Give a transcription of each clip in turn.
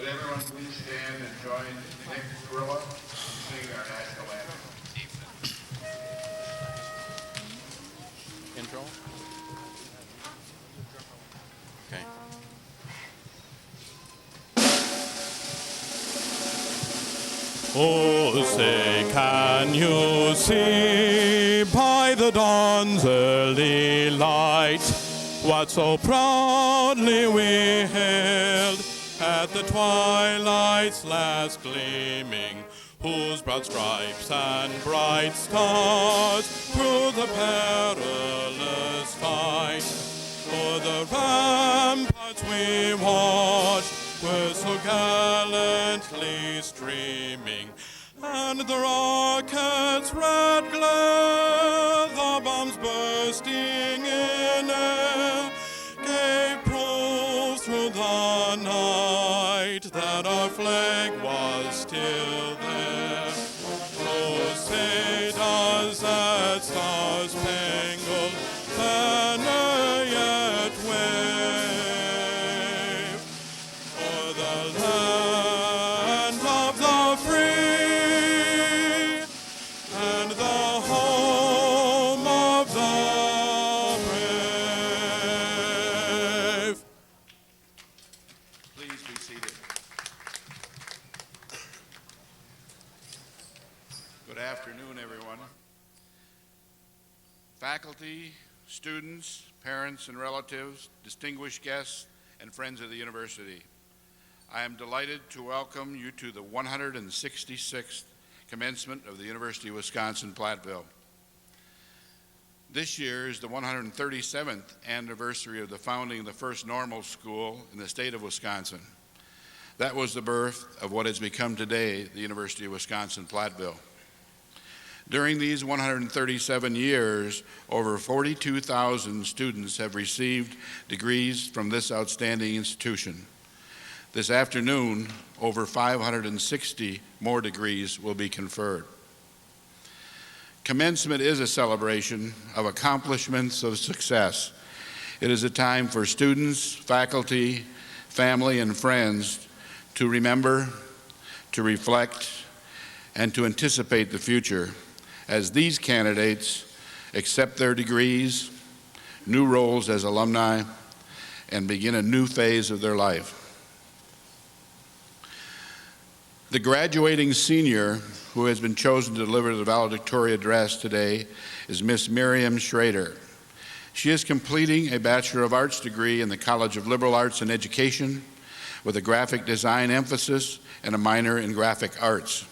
everyone please stand and join Nick Gorilla singing our national anthem. Intro? Okay. Oh, say, can you see by the dawn's early light what so proudly we hailed at the twilight's last gleaming, whose broad stripes and bright stars through the perilous fight o'er the ramparts we watched were so gallantly streaming, and the rockets' red glare, the bombs bursting in air, gave proof through the night that our flag was still there. Oh, say does that star-spangled banner yet wave o'er the land of the free and the home of the brave? Please be seated. Good afternoon, everyone. Faculty, students, parents and relatives, distinguished guests, and friends of the university. I am delighted to welcome you to the 166th commencement of the University of Wisconsin-Platteville. This year is the 137th anniversary of the founding of the first normal school in the state of Wisconsin. That was the birth of what has become today the University of Wisconsin-Platteville. During these 137 years, over 42,000 students have received degrees from this outstanding institution. This afternoon, over 560 more degrees will be conferred. Commencement is a celebration of accomplishments of success. It is a time for students, faculty, family, and friends to remember, to reflect, and to anticipate the future as these candidates accept their degrees, new roles as alumni, and begin a new phase of their life. The graduating senior who has been chosen to deliver the valedictory address today is Miss Miriam Schrader. She is completing a Bachelor of Arts degree in the College of Liberal Arts and Education with a graphic design emphasis and a minor in graphic arts.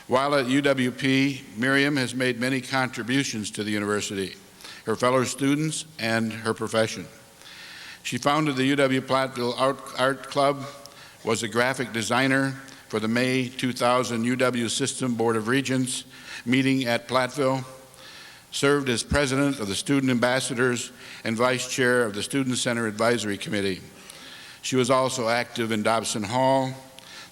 While at UWP, Miriam has made many contributions to the university, her fellow students, and her profession. She founded the UW-Platteville Art Club, was a graphic designer for the May 2000 UW System Board of Regents meeting at Platteville, served as president of the Student Ambassadors and vice chair of the Student Center Advisory Committee. She was also active in Dobson Hall,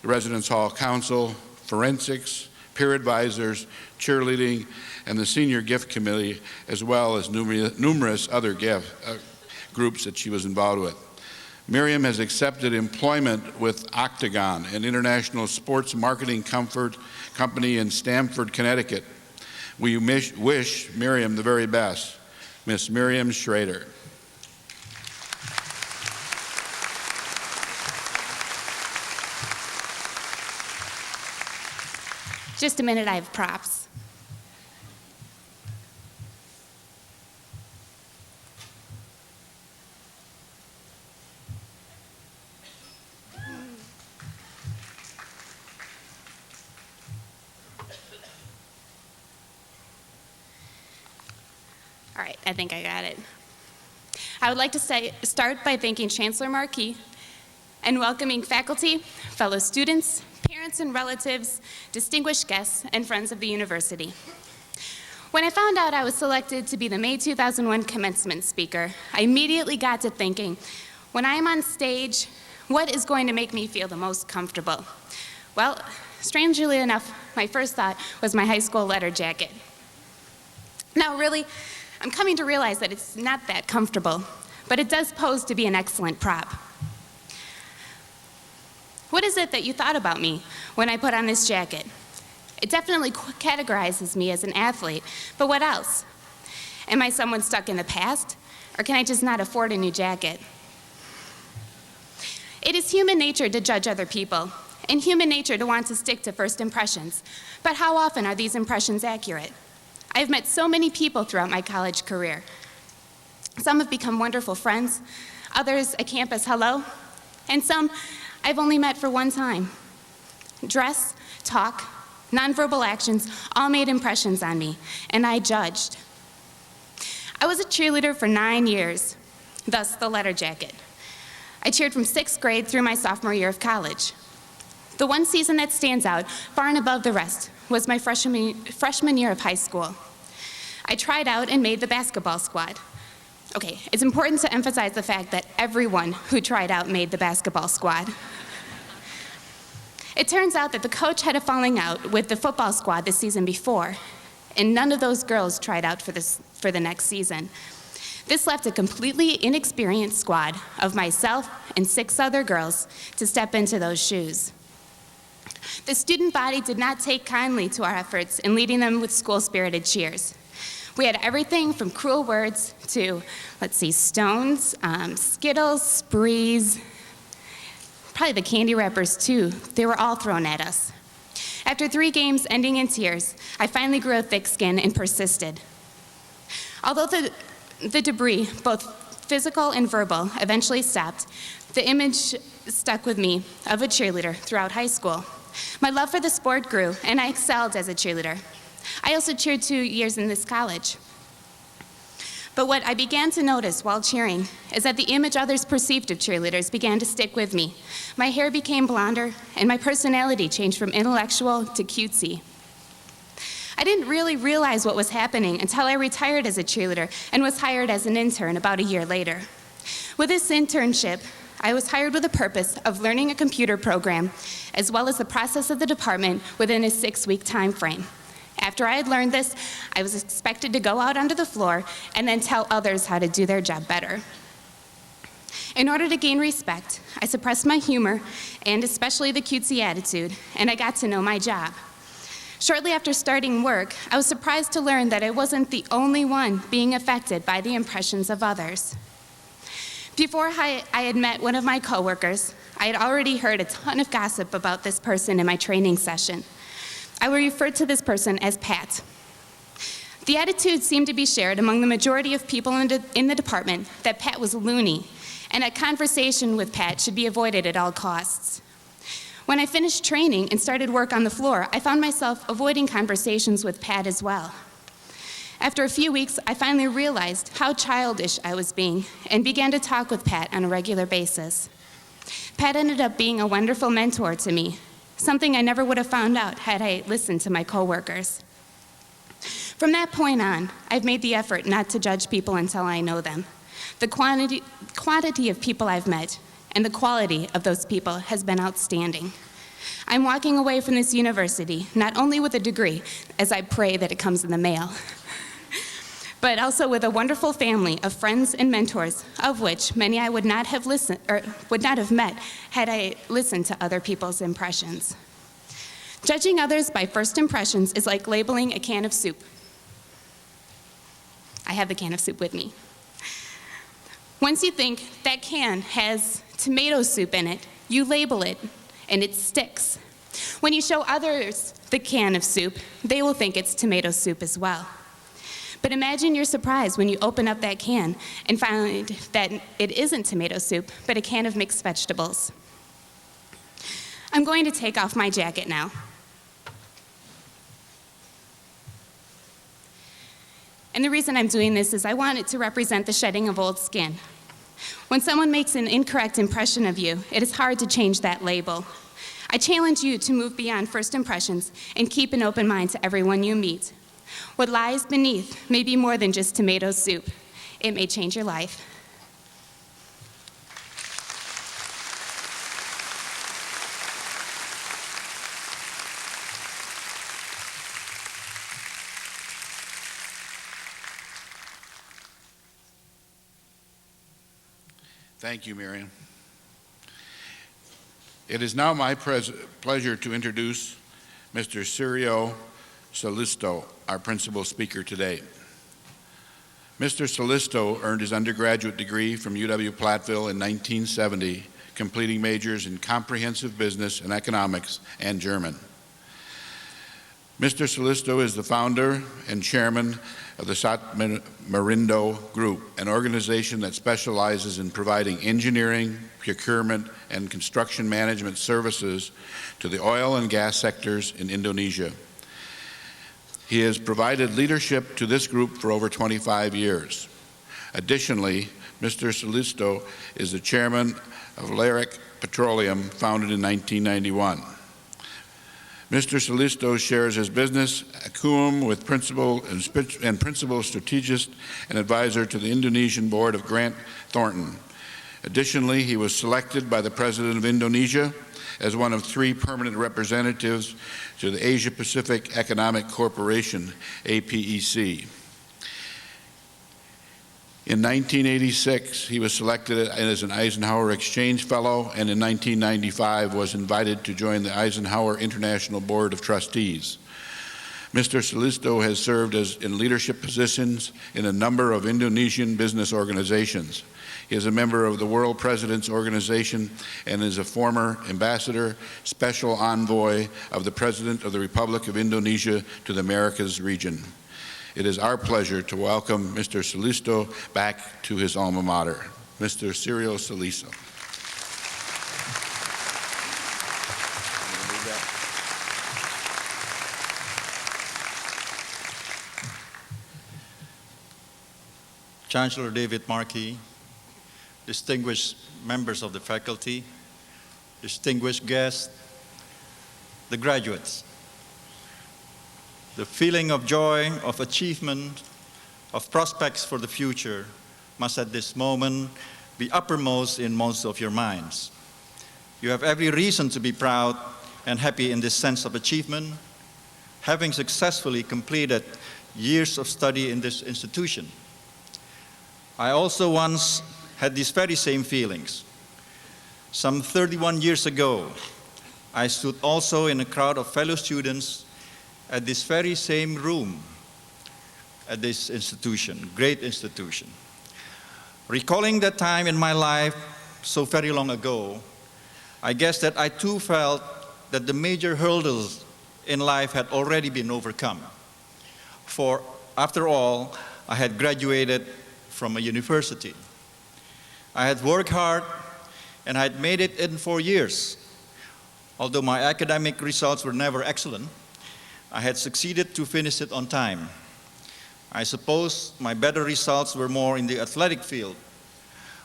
the Residence Hall Council, forensics, peer advisors, cheerleading, and the Senior Gift Committee, as well as numerous other groups that she was involved with. Miriam has accepted employment with Octagon, an international sports marketing company in Stamford, Connecticut. We wish Miriam the very best. Miss Miriam Schrader. Just a minute, I have props. All right, I think I got it. I would like to start by thanking Chancellor Markey and welcoming faculty, fellow students, parents and relatives, distinguished guests, and friends of the university. When I found out I was selected to be the May 2001 commencement speaker, I immediately got to thinking, when I am on stage, what is going to make me feel the most comfortable? Well, strangely enough, my first thought was my high school letter jacket. Now, really, I'm coming to realize that it's not that comfortable, but it does pose to be an excellent prop. What is it that you thought about me when I put on this jacket? It definitely categorizes me as an athlete, but what else? Am I someone stuck in the past, or can I just not afford a new jacket? It is human nature to judge other people, and human nature to want to stick to first impressions. But how often are these impressions accurate? I've met so many people throughout my college career. Some have become wonderful friends, others a campus hello, and some I've only met for one time. Dress, talk, nonverbal actions all made impressions on me, and I judged. I was a cheerleader for 9 years, thus the letter jacket. I cheered from 6th grade through my sophomore year of college. The one season that stands out far and above the rest was my freshman year of high school. I tried out and made the basketball squad. Okay, it's important to emphasize the fact that everyone who tried out made the basketball squad. It turns out that the coach had a falling out with the football squad the season before, and none of those girls tried out for the next season. This left a completely inexperienced squad of myself and 6 other girls to step into those shoes. The student body did not take kindly to our efforts in leading them with school-spirited cheers. We had everything from cruel words to, stones, Skittles, sprees, probably the candy wrappers too. They were all thrown at us. After 3 games ending in tears, I finally grew a thick skin and persisted. Although the debris, both physical and verbal, eventually stopped, the image stuck with me of a cheerleader throughout high school. My love for the sport grew, and I excelled as a cheerleader. I also cheered 2 years in this college. But what I began to notice while cheering is that the image others perceived of cheerleaders began to stick with me. My hair became blonder, and my personality changed from intellectual to cutesy. I didn't really realize what was happening until I retired as a cheerleader and was hired as an intern about a year later. With this internship, I was hired with the purpose of learning a computer program, as well as the process of the department within a 6-week time frame. After I had learned this, I was expected to go out onto the floor and then tell others how to do their job better. In order to gain respect, I suppressed my humor and especially the cutesy attitude, and I got to know my job. Shortly after starting work, I was surprised to learn that I wasn't the only one being affected by the impressions of others. Before I had met one of my coworkers, I had already heard a ton of gossip about this person in my training session. I will refer to this person as Pat. The attitude seemed to be shared among the majority of people in the department that Pat was loony, and a conversation with Pat should be avoided at all costs. When I finished training and started work on the floor, I found myself avoiding conversations with Pat as well. After a few weeks, I finally realized how childish I was being and began to talk with Pat on a regular basis. Pat ended up being a wonderful mentor to me, something I never would have found out had I listened to my coworkers. From that point on, I've made the effort not to judge people until I know them. The quantity of people I've met and the quality of those people has been outstanding. I'm walking away from this university not only with a degree, as I pray that it comes in the mail, but also with a wonderful family of friends and mentors, of which many I would not have met had I listened to other people's impressions. Judging others by first impressions is like labeling a can of soup. I have the can of soup with me. Once you think that can has tomato soup in it, you label it, and it sticks. When you show others the can of soup, they will think it's tomato soup as well. But imagine your surprise when you open up that can and find that it isn't tomato soup, but a can of mixed vegetables. I'm going to take off my jacket now. And the reason I'm doing this is I want it to represent the shedding of old skin. When someone makes an incorrect impression of you, it is hard to change that label. I challenge you to move beyond first impressions and keep an open mind to everyone you meet. What lies beneath may be more than just tomato soup. It may change your life. Thank you, Miriam. It is now my pleasure to introduce Mr. Sirio Celisto, our principal speaker today. Mr. Celisto earned his undergraduate degree from UW-Platteville in 1970, completing majors in comprehensive business and economics and German. Mr. Celisto is the founder and chairman of the Sat Marindo Group, an organization that specializes in providing engineering, procurement, and construction management services to the oil and gas sectors in Indonesia. He has provided leadership to this group for over 25 years. Additionally, Mr. Celisto is the chairman of Lyric Petroleum, founded in 1991. Mr. Celisto shares his business acumen with principal strategist and advisor to the Indonesian board of Grant Thornton. Additionally, he was selected by the President of Indonesia as one of 3 permanent representatives to the Asia Pacific Economic Corporation, APEC. In 1986, he was selected as an Eisenhower Exchange Fellow, and in 1995 was invited to join the Eisenhower International Board of Trustees. Mr. Celisto has served in leadership positions in a number of Indonesian business organizations. He is a member of the World Presidents Organization and is a former ambassador, special envoy of the President of the Republic of Indonesia to the Americas region. It is our pleasure to welcome Mr. Celisto back to his alma mater. Mr. Sirio Celisto. Chancellor David Markey, distinguished members of the faculty, distinguished guests, the graduates. The feeling of joy, of achievement, of prospects for the future must at this moment be uppermost in most of your minds. You have every reason to be proud and happy in this sense of achievement, having successfully completed years of study in this institution. I also once had these very same feelings. Some 31 years ago, I stood also in a crowd of fellow students at this very same room at this institution, great institution. Recalling that time in my life so very long ago, I guess that I too felt that the major hurdles in life had already been overcome. For after all, I had graduated from a university. I had worked hard and I had made it in 4 years. Although my academic results were never excellent, I had succeeded to finish it on time. I suppose my better results were more in the athletic field,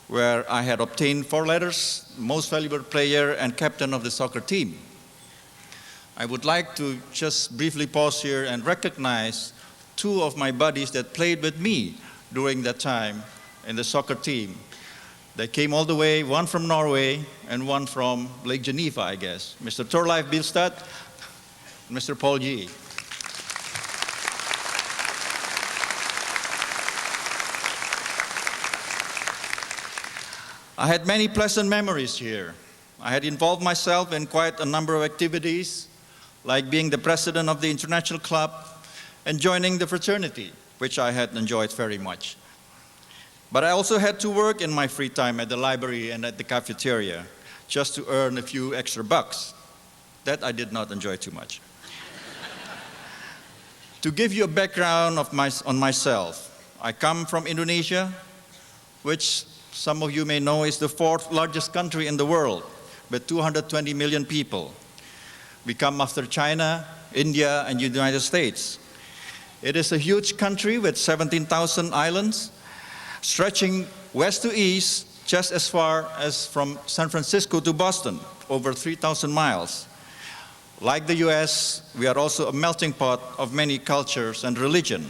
where I had obtained 4 letters, most valuable player and captain of the soccer team. I would like to just briefly pause here and recognize 2 of my buddies that played with me during that time in the soccer team. They came all the way, one from Norway and one from Lake Geneva, I guess. Mr. Torleif Bilstad, Mr. Paul G. I had many pleasant memories here. I had involved myself in quite a number of activities, like being the president of the International Club and joining the fraternity, which I had enjoyed very much. But I also had to work in my free time at the library and at the cafeteria, just to earn a few extra bucks. That I did not enjoy too much. To give you a background on myself, I come from Indonesia, which some of you may know is the 4th largest country in the world, with 220 million people. We come after China, India, and the United States. It is a huge country with 17,000 islands, stretching west to east just as far as from San Francisco to Boston, over 3,000 miles. Like the US, we are also a melting pot of many cultures and religion.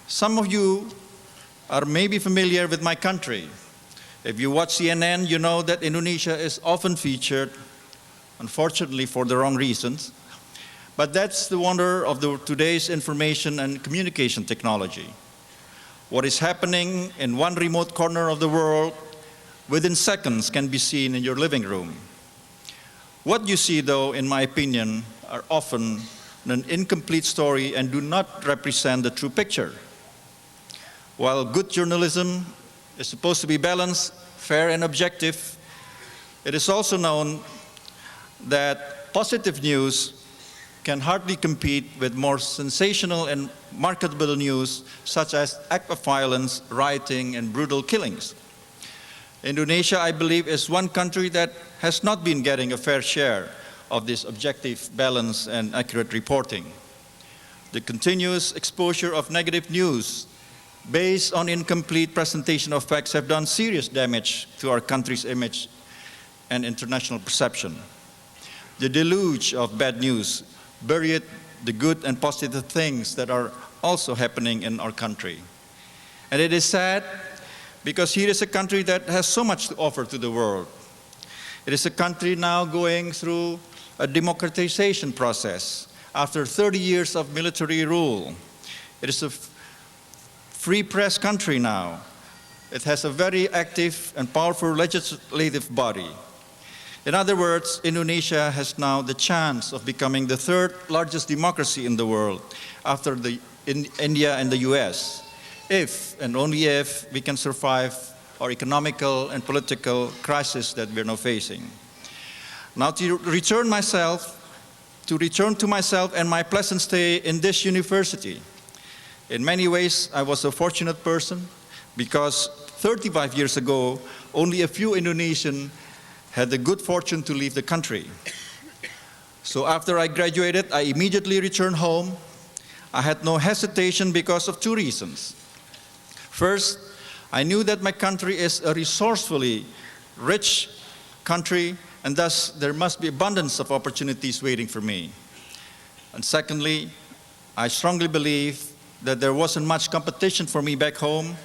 Some of you are maybe familiar with my country. If you watch CNN, you know that Indonesia is often featured, unfortunately for the wrong reasons. But that's the wonder of today's information and communication technology. What is happening in one remote corner of the world within seconds can be seen in your living room. What you see, though, in my opinion, are often an incomplete story and do not represent the true picture. While good journalism is supposed to be balanced, fair, and objective, it is also known that positive news can hardly compete with more sensational and marketable news, such as acts of violence, rioting, and brutal killings. Indonesia, I believe, is one country that has not been getting a fair share of this objective, balanced, and accurate reporting. The continuous exposure of negative news based on incomplete presentation of facts have done serious damage to our country's image and international perception. The deluge of bad news buried the good and positive things that are also happening in our country. And it is sad because here is a country that has so much to offer to the world. It is a country now going through a democratization process after 30 years of military rule. It is a free press country now. It has a very active and powerful legislative body. In other words, Indonesia has now the chance of becoming the third largest democracy in the world after India and the US, if and only if we can survive our economical and political crisis that we're now facing. Now to return to myself and my pleasant stay in this university. In many ways, I was a fortunate person because 35 years ago, only a few Indonesians had the good fortune to leave the country. So after I graduated, I immediately returned home. I had no hesitation because of two reasons. First, I knew that my country is a resourcefully rich country, and thus there must be abundance of opportunities waiting for me. And secondly, I strongly believe that there wasn't much competition for me back home,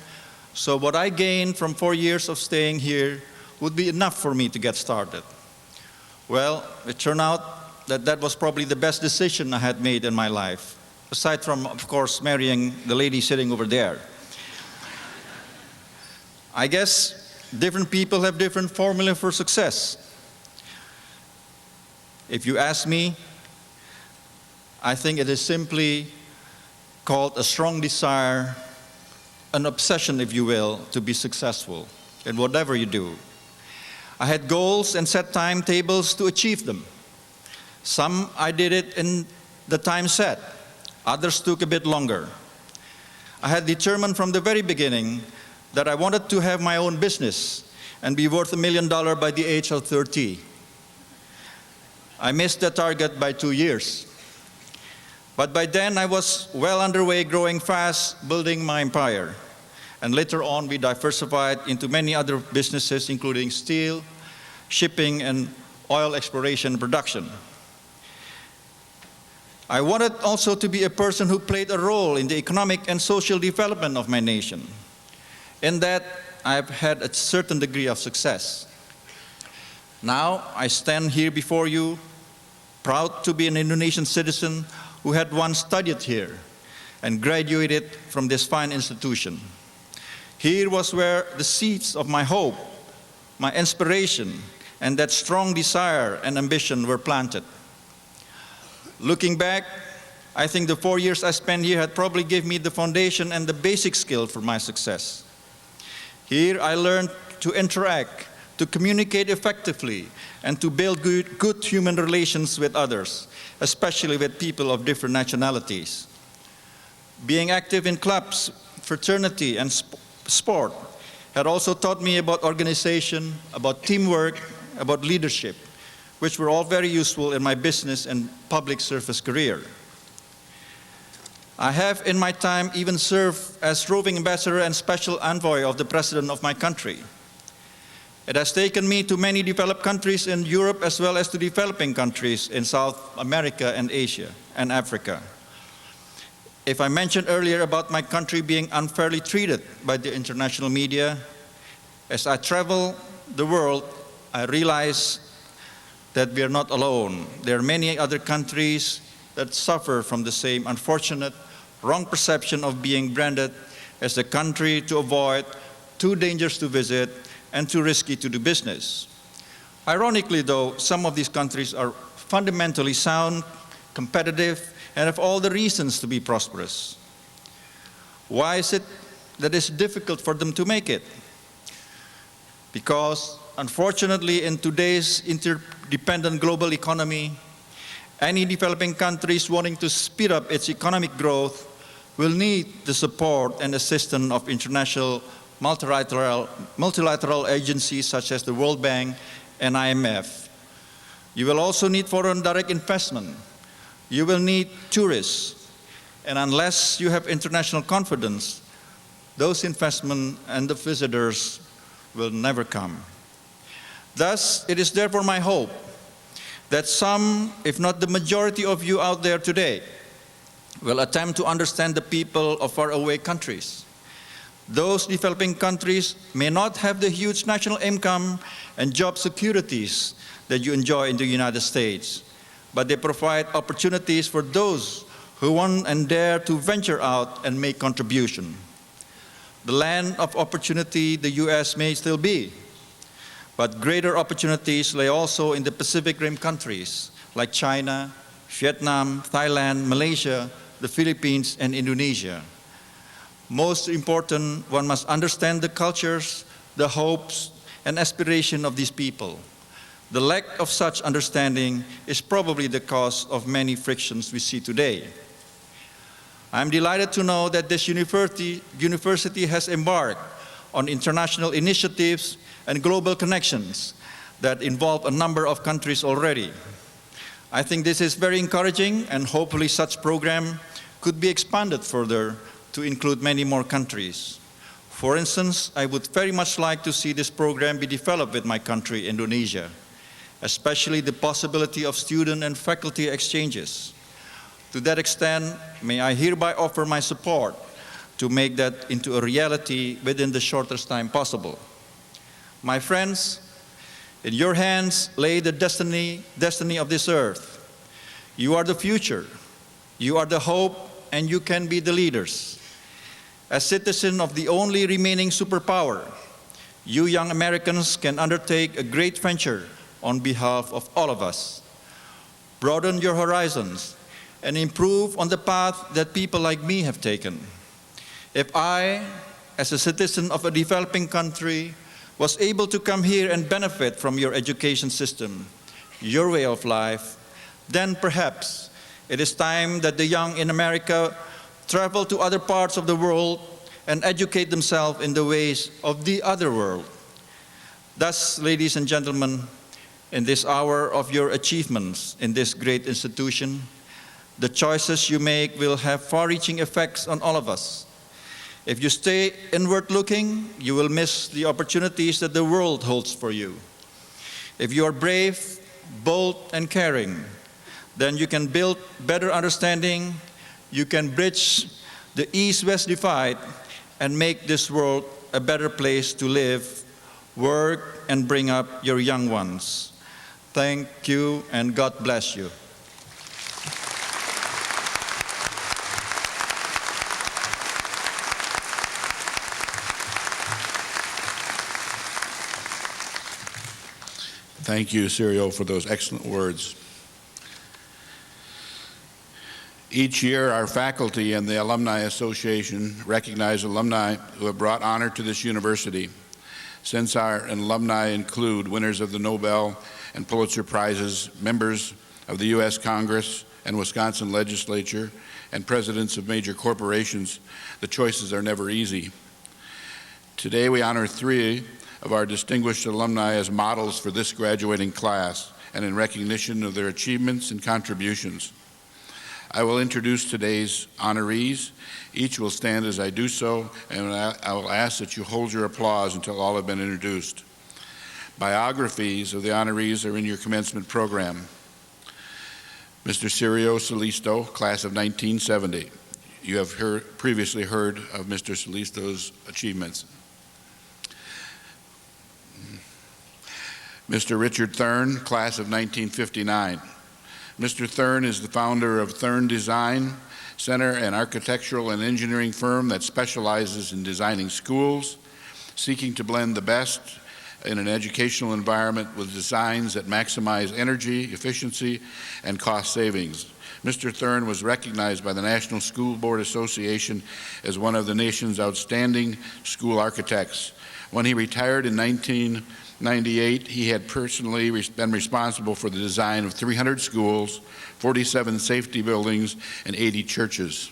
so what I gained from 4 years of staying here would be enough for me to get started. Well, it turned out that that was probably the best decision I had made in my life, aside from, of course, marrying the lady sitting over there. I guess different people have different formula for success. If you ask me, I think it is simply called a strong desire, an obsession, if you will, to be successful in whatever you do. I had goals and set timetables to achieve them. Some I did it in the time set. Others took a bit longer. I had determined from the very beginning that I wanted to have my own business and be worth $1 million by the age of 30. I missed the target by 2 years. But by then I was well underway, growing fast, building my empire. And later on, we diversified into many other businesses, including steel, shipping, and oil exploration and production. I wanted also to be a person who played a role in the economic and social development of my nation. In that, I've had a certain degree of success. Now, I stand here before you, proud to be an Indonesian citizen who had once studied here and graduated from this fine institution. Here was where the seeds of my hope, my inspiration, and that strong desire and ambition were planted. Looking back, I think the 4 years I spent here had probably given me the foundation and the basic skill for my success. Here I learned to interact, to communicate effectively, and to build good human relations with others, especially with people of different nationalities. Being active in clubs, fraternity, and sport had also taught me about organization, about teamwork, about leadership, which were all very useful in my business and public service career. I have in my time even served as roving ambassador and special envoy of the president of my country. It has taken me to many developed countries in Europe as well as to developing countries in South America and Asia and Africa. If I mentioned earlier about my country being unfairly treated by the international media, as I travel the world, I realize that we are not alone. There are many other countries that suffer from the same unfortunate, wrong perception of being branded as a country to avoid, too dangerous to visit, and too risky to do business. Ironically, though, some of these countries are fundamentally sound, competitive, and have all the reasons to be prosperous. Why is it that it's difficult for them to make it? Because, unfortunately, in today's interdependent global economy, any developing countries wanting to speed up its economic growth will need the support and assistance of international multilateral agencies such as the World Bank and IMF. You will also need foreign direct investment. You will need tourists. And unless you have international confidence, those investments and the visitors will never come. Thus, it is therefore my hope that some, if not the majority of you out there today, will attempt to understand the people of faraway countries. Those developing countries may not have the huge national income and job securities that you enjoy in the United States, but they provide opportunities for those who want and dare to venture out and make contribution. The land of opportunity the U.S. may still be, but greater opportunities lay also in the Pacific Rim countries like China, Vietnam, Thailand, Malaysia, the Philippines, and Indonesia. Most important, one must understand the cultures, the hopes, and aspirations of these people. The lack of such understanding is probably the cause of many frictions we see today. I'm delighted to know that this university has embarked on international initiatives and global connections that involve a number of countries already. I think this is very encouraging, and hopefully such program could be expanded further to include many more countries. For instance, I would very much like to see this program be developed with my country, Indonesia, especially the possibility of student and faculty exchanges. To that extent, may I hereby offer my support to make that into a reality within the shortest time possible. My friends, in your hands lay the destiny of this earth. You are the future, you are the hope, and you can be the leaders. As citizens of the only remaining superpower, you young Americans can undertake a great venture on behalf of all of us. Broaden your horizons and improve on the path that people like me have taken. If I, as a citizen of a developing country, was able to come here and benefit from your education system, your way of life, then perhaps it is time that the young in America travel to other parts of the world and educate themselves in the ways of the other world. Thus, ladies and gentlemen, in this hour of your achievements in this great institution, the choices you make will have far-reaching effects on all of us. If you stay inward-looking, you will miss the opportunities that the world holds for you. If you are brave, bold, and caring, then you can build better understanding, you can bridge the East-West divide, and make this world a better place to live, work, and bring up your young ones. Thank you, and God bless you. Thank you, Sirio, for those excellent words. Each year, our faculty and the Alumni Association recognize alumni who have brought honor to this university. Since our alumni include winners of the Nobel and Pulitzer Prizes, members of the U.S. Congress and Wisconsin legislature, and presidents of major corporations, the choices are never easy. Today, we honor 3 of our distinguished alumni as models for this graduating class and in recognition of their achievements and contributions. I will introduce today's honorees. Each will stand as I do so, and I will ask that you hold your applause until all have been introduced. Biographies of the honorees are in your commencement program. Mr. Sirio Celisto, class of 1970. You have previously heard of Mr. Celisto's achievements. Mr. Richard Thurn, class of 1959. Mr. Thurn is the founder of Thurn Design Center, an architectural and engineering firm that specializes in designing schools, seeking to blend the best in an educational environment with designs that maximize energy, efficiency, and cost savings. Mr. Thurn was recognized by the National School Board Association as one of the nation's outstanding school architects. When he retired in 1998, he had personally been responsible for the design of 300 schools, 47 safety buildings, and 80 churches.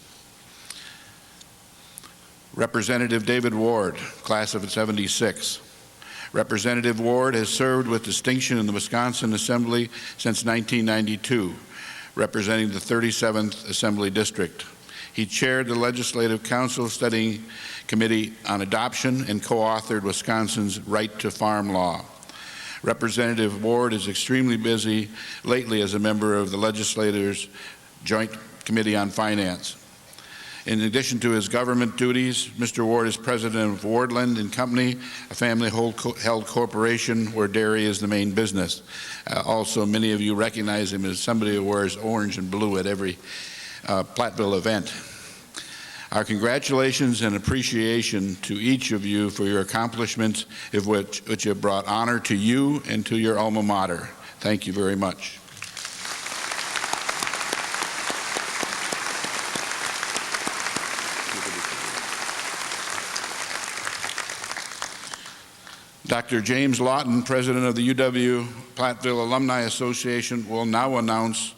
Representative David Ward, class of '76. Representative Ward has served with distinction in the Wisconsin Assembly since 1992, representing the 37th Assembly District. He chaired the Legislative Council Studying Committee on Adoption and co-authored Wisconsin's Right to Farm Law. Representative Ward is extremely busy lately as a member of the Legislature's Joint Committee on Finance. In addition to his government duties, Mr. Ward is president of Wardland and Company, a family-held corporation where dairy is the main business. Also, many of you recognize him as somebody who wears orange and blue at every Platteville event. Our congratulations and appreciation to each of you for your accomplishments, which have brought honor to you and to your alma mater. Thank you very much. Dr. James Lawton, president of the UW-Platteville Alumni Association, will now announce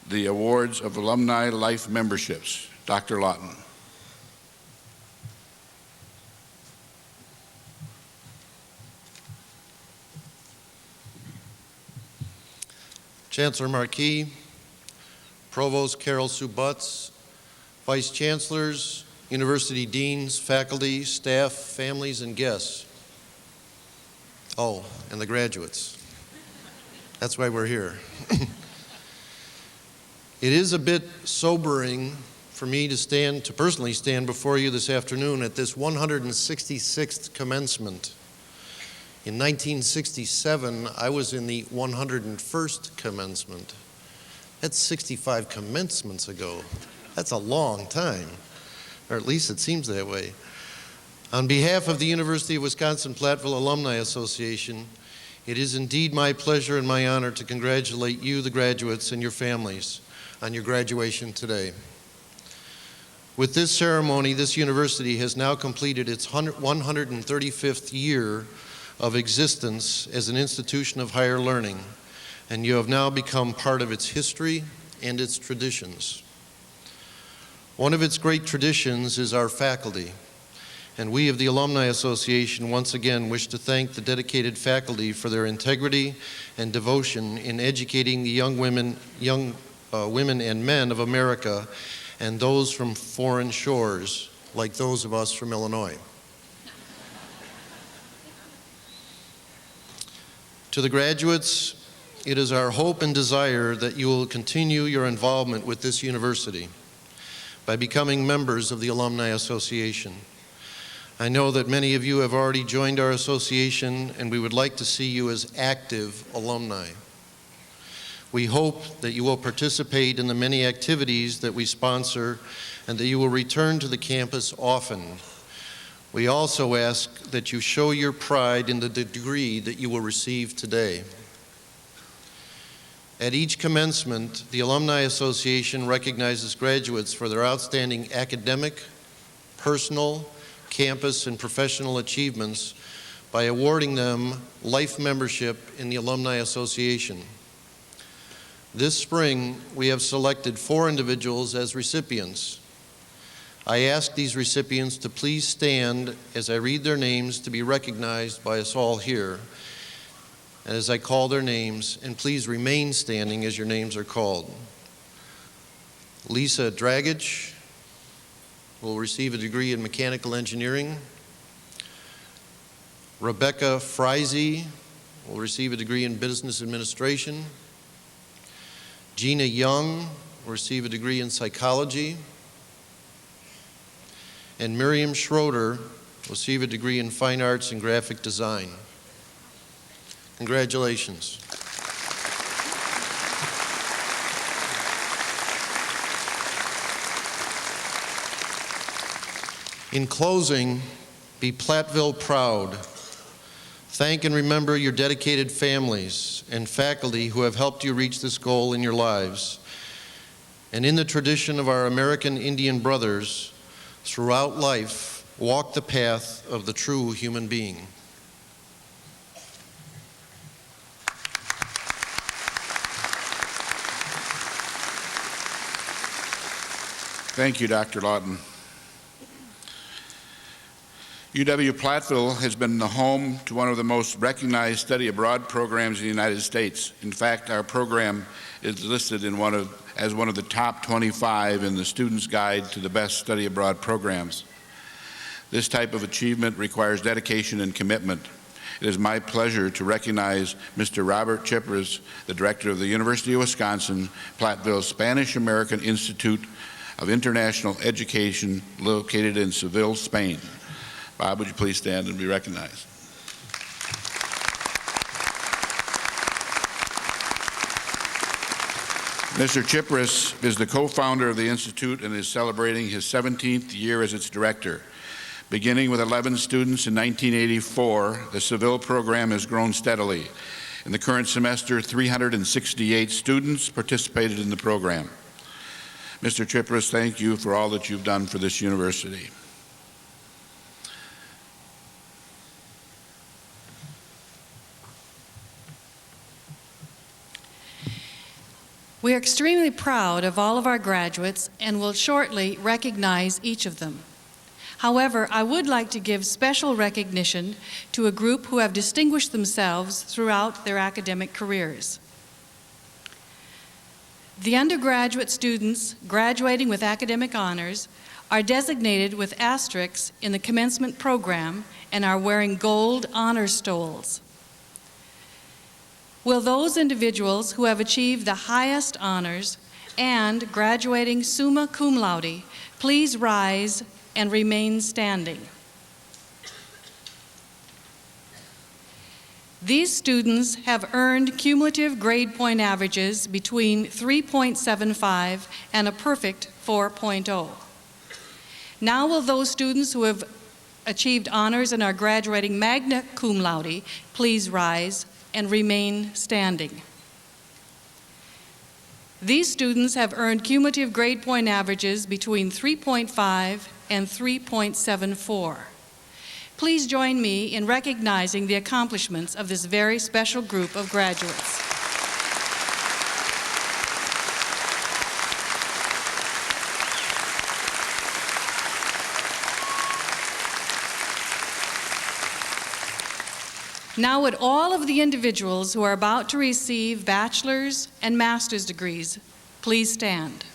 the awards of alumni life memberships. Dr. Lawton. Chancellor Marquis, Provost Carol Sue Butts, Vice Chancellors, University Deans, faculty, staff, families, and guests. Oh, and the graduates. That's why we're here. It is a bit sobering for me to personally stand before you this afternoon at this 166th commencement. In 1967, I was in the 101st commencement. That's 65 commencements ago. That's a long time, or at least it seems that way. On behalf of the University of Wisconsin-Platteville Alumni Association, it is indeed my pleasure and my honor to congratulate you, the graduates, and your families on your graduation today. With this ceremony, this university has now completed its 135th year of existence as an institution of higher learning, and you have now become part of its history and its traditions. One of its great traditions is our faculty. And we of the Alumni Association once again wish to thank the dedicated faculty for their integrity and devotion in educating the young women and men of America and those from foreign shores, like those of us from Illinois. To the graduates, it is our hope and desire that you will continue your involvement with this university by becoming members of the Alumni Association. I know that many of you have already joined our association, and we would like to see you as active alumni. We hope that you will participate in the many activities that we sponsor and that you will return to the campus often. We also ask that you show your pride in the degree that you will receive today. At each commencement, the Alumni Association recognizes graduates for their outstanding academic, personal, campus, and professional achievements by awarding them life membership in the Alumni Association. This spring, we have selected 4 individuals as recipients. I ask these recipients to please stand as I read their names to be recognized by us all here. And as I call their names, and please remain standing as your names are called. Lisa Dragich will receive a degree in mechanical engineering. Rebecca Friese will receive a degree in business administration. Gina Young will receive a degree in psychology. And Miriam Schroeder will receive a degree in fine arts and graphic design. Congratulations. In closing, be Platteville proud. Thank and remember your dedicated families and faculty who have helped you reach this goal in your lives. And in the tradition of our American Indian brothers, throughout life, walk the path of the true human being. Thank you, Dr. Lawton. UW-Platteville has been the home to one of the most recognized study abroad programs in the United States. In fact, our program is listed in as one of the top 25 in the Student's Guide to the Best Study Abroad Programs. This type of achievement requires dedication and commitment. It is my pleasure to recognize Mr. Robert Chipras, the director of the University of Wisconsin-Platteville Spanish-American Institute of International Education, located in Seville, Spain. Bob, would you please stand and be recognized? Mr. Chipras is the co-founder of the Institute and is celebrating his 17th year as its director. Beginning with 11 students in 1984, the Seville program has grown steadily. In the current semester, 368 students participated in the program. Mr. Chipras, thank you for all that you've done for this university. We are extremely proud of all of our graduates and will shortly recognize each of them. However, I would like to give special recognition to a group who have distinguished themselves throughout their academic careers. The undergraduate students graduating with academic honors are designated with asterisks in the commencement program and are wearing gold honor stoles. Will those individuals who have achieved the highest honors and graduating summa cum laude please rise and remain standing? These students have earned cumulative grade point averages between 3.75 and a perfect 4.0. Now will those students who have achieved honors and are graduating magna cum laude please rise and remain standing. These students have earned cumulative grade point averages between 3.5 and 3.74. Please join me in recognizing the accomplishments of this very special group of graduates. Now would all of the individuals who are about to receive bachelor's and master's degrees please stand.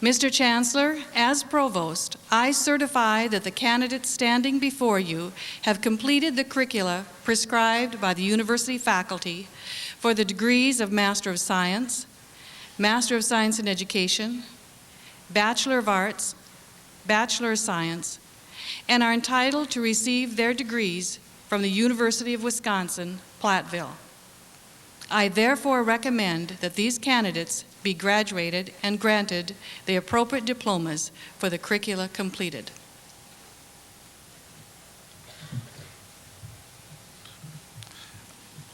Mr. Chancellor, as Provost, I certify that the candidates standing before you have completed the curricula prescribed by the university faculty for the degrees of Master of Science, Master of Science in Education, Bachelor of Arts, Bachelor of Science, and are entitled to receive their degrees from the University of Wisconsin-Platteville. I therefore recommend that these candidates be graduated and granted the appropriate diplomas for the curricula completed.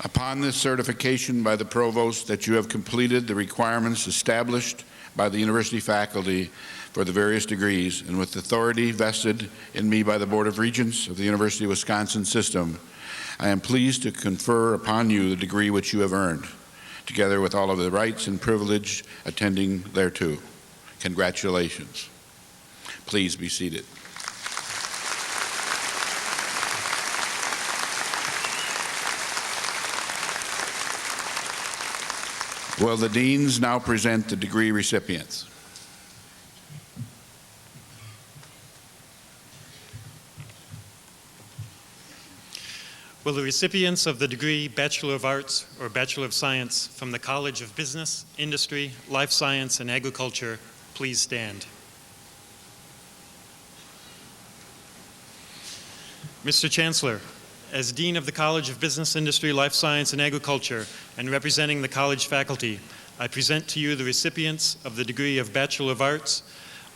Upon this certification by the Provost that you have completed the requirements established by the university faculty for the various degrees, and with authority vested in me by the Board of Regents of the University of Wisconsin system, I am pleased to confer upon you the degree which you have earned, together with all of the rights and privilege attending thereto. Congratulations. Please be seated. Will the deans now present the degree recipients? Will the recipients of the degree Bachelor of Arts or Bachelor of Science from the College of Business, Industry, Life Science, and Agriculture please stand? Mr. Chancellor, as Dean of the College of Business, Industry, Life Science, and Agriculture, and representing the college faculty, I present to you the recipients of the degree of Bachelor of Arts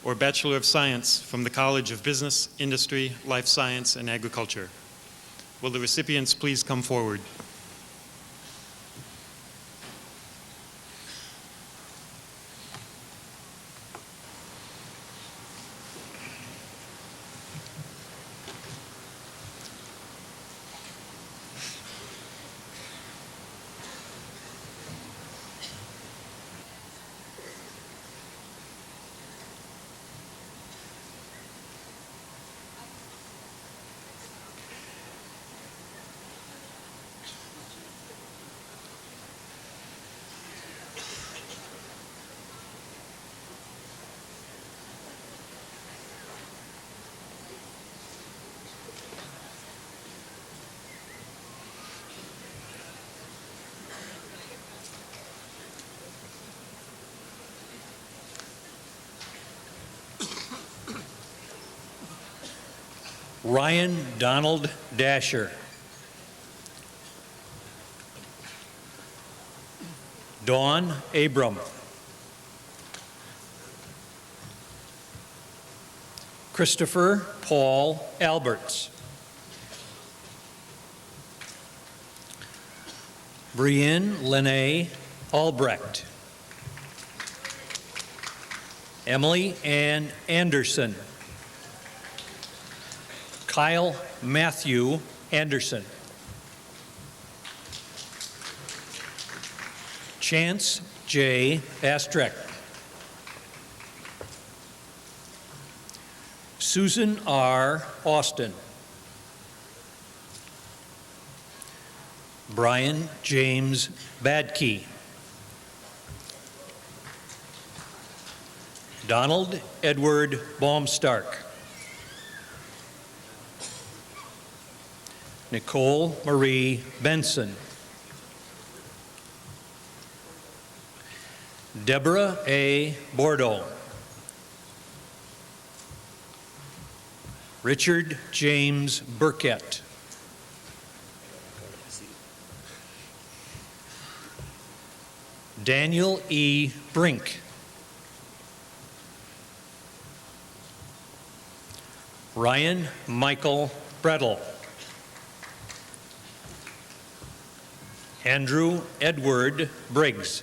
or Bachelor of Science from the College of Business, Industry, Life Science, and Agriculture. Will the recipients please come forward? Ryan Donald Dasher. Dawn Abram. Christopher Paul Alberts. Brienne Lene Albrecht. Emily Ann Anderson. Kyle Matthew Anderson. Chance J. Astrick. Susan R. Austin. Brian James Badkey. Donald Edward Baumstark. Nicole Marie Benson. Deborah A. Bordeaux. Richard James Burkett. Daniel E. Brink. Ryan Michael Brettel. Andrew Edward Briggs.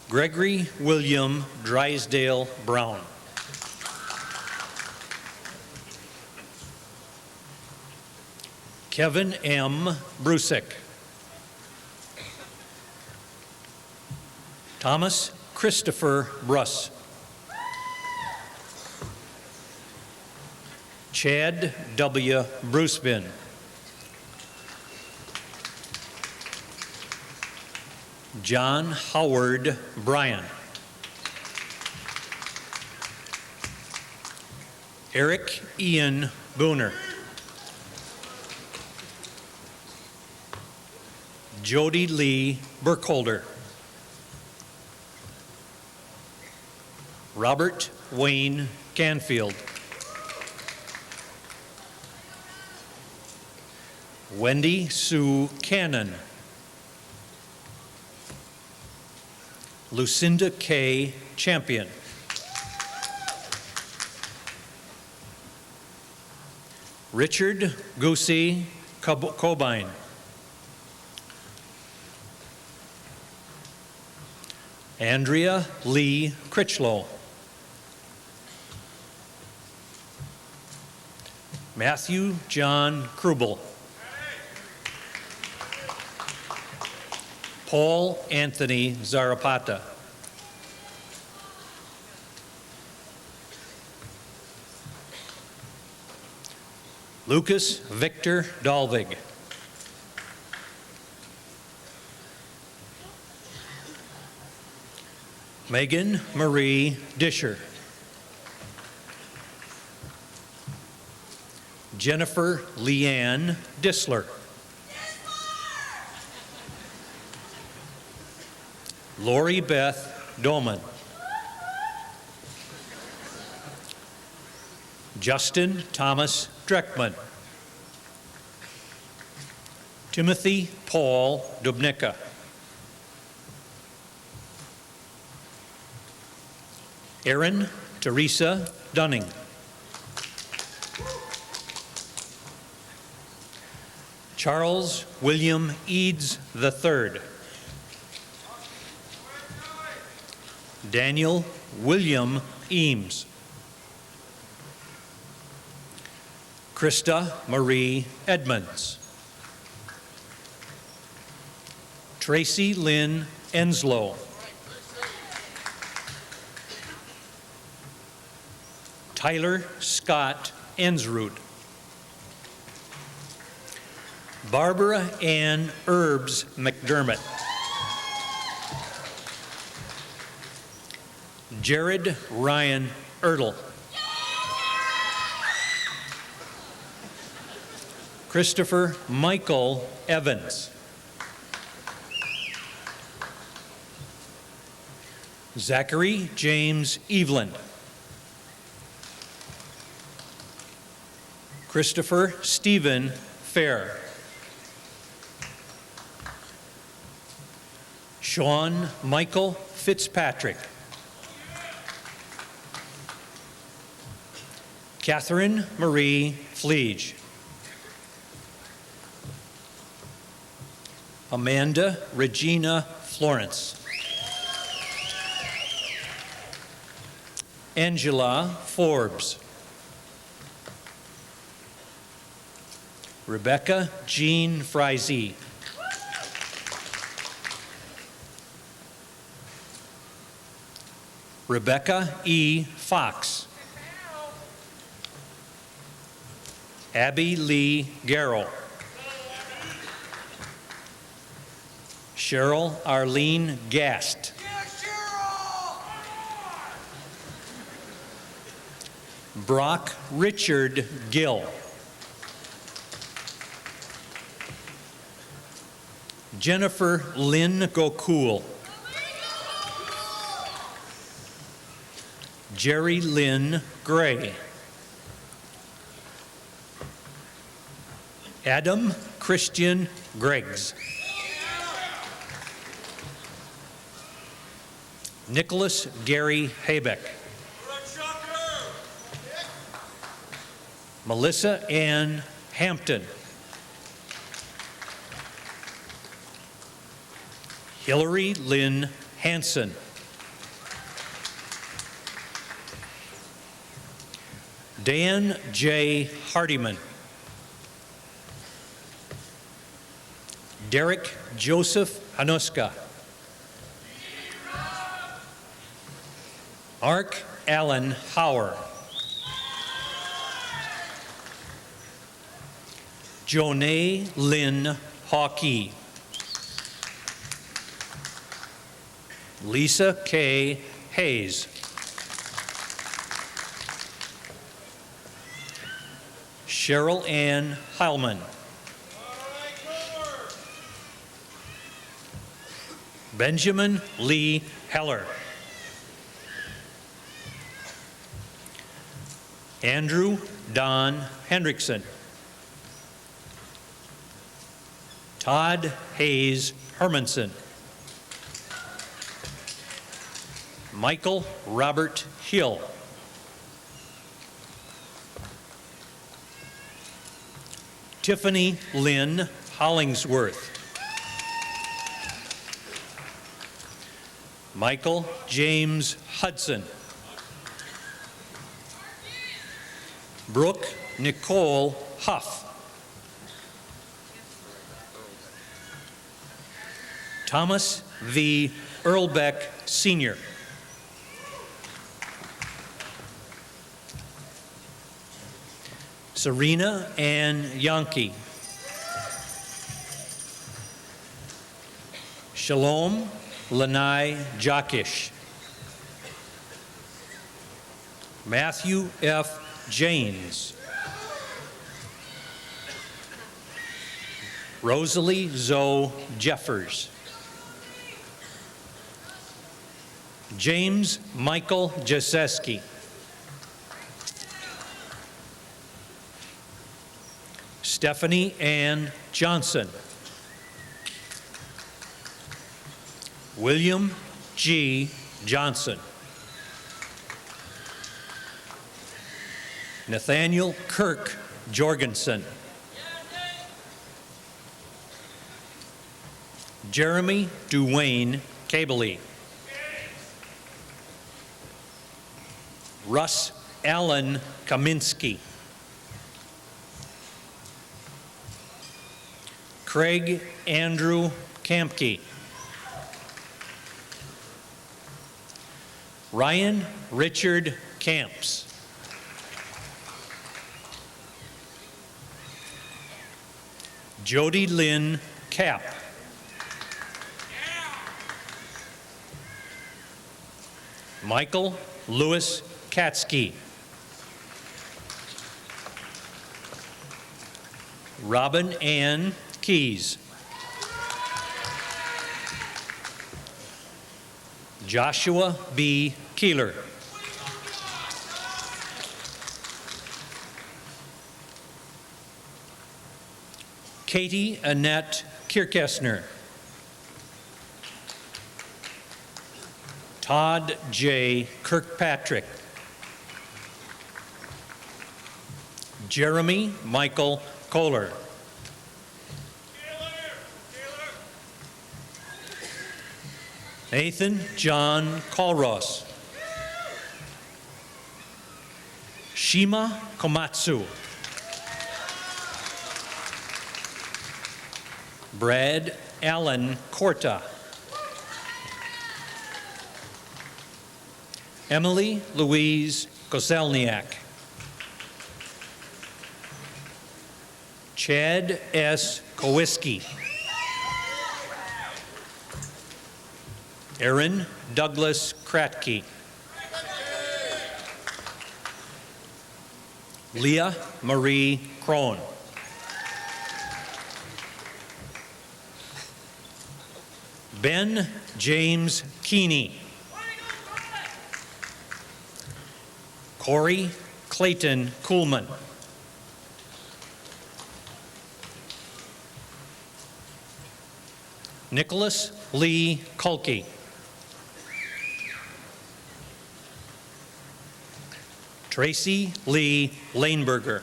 Gregory William Drysdale Brown. Kevin M. Brusick. Thomas Christopher Bruss. Chad W. Brucebin. John Howard Bryan. Eric Ian Booner. Jody Lee Burkholder. Robert Wayne Canfield. Wendy Sue Cannon. Lucinda K. Champion. Richard Goosey Cobine. Andrea Lee Critchlow. Matthew John Krubel. Paul Anthony Zarapata. Lucas Victor Dalvig. Megan Marie Disher. Jennifer Leanne Disler. Lori Beth Doman. Justin Thomas Dreckman. Timothy Paul Dubnicka. Erin Teresa Dunning. Charles William Eads III. Daniel William Eames. Krista Marie Edmonds. Tracy Lynn Enslow. Tyler Scott Ensroot. Barbara Ann Herbs McDermott. Jared Ryan Ertl. Christopher Michael Evans. Zachary James Evelyn. Christopher Stephen Fair. Sean Michael Fitzpatrick. Catherine Marie Fleege. Amanda Regina Florence. Angela Forbes. Rebecca Jean Frizee. Rebecca E. Fox. Abby Lee Garrow. Cheryl Arlene Gast. Brock Richard Gill. Jennifer Lynn Gokul. Jerry Lynn Gray. Adam Christian Greggs. Nicholas Gary Habeck. Melissa Ann Hampton. Hillary Lynn Hanson. Dan J. Hardiman. Derek Joseph Hanuska. Mark Allen Hauer. Jonay Lynn Hawkey. Lisa K. Hayes. Cheryl Ann Heilman. Benjamin Lee Heller. Andrew Don Hendrickson. Todd Hayes Hermanson. Michael Robert Hill. Tiffany Lynn Hollingsworth. Michael James Hudson. Brooke Nicole Huff. Thomas V. Earlbeck Sr. Serena Ann Yankee. Shalom Lanai Jockish. Matthew F. Janes. Rosalie Zoe Jeffers. James Michael Jaseski. Stephanie Ann Johnson. William G. Johnson. Nathaniel Kirk Jorgensen. Jeremy Duane Cabley. Russ Allen Kaminsky. Craig Andrew Kampke. Ryan Richard Camps. Jody Lynn Kapp. Michael Lewis Katsky. Robin Ann Keys. Joshua B. Keeler. Katie Annette Kirkesner. Todd J. Kirkpatrick. Jeremy Michael Kohler. Nathan John Colros. Shima Komatsu. Brad Allen Korta. Emily Louise Koselniak. Chad S. Kowiski. Aaron Douglas Kratke. Leah Marie Krohn. Ben James Keeney. Corey Clayton Kuhlman. Nicholas Lee Kulke. Tracy Lee Laneberger.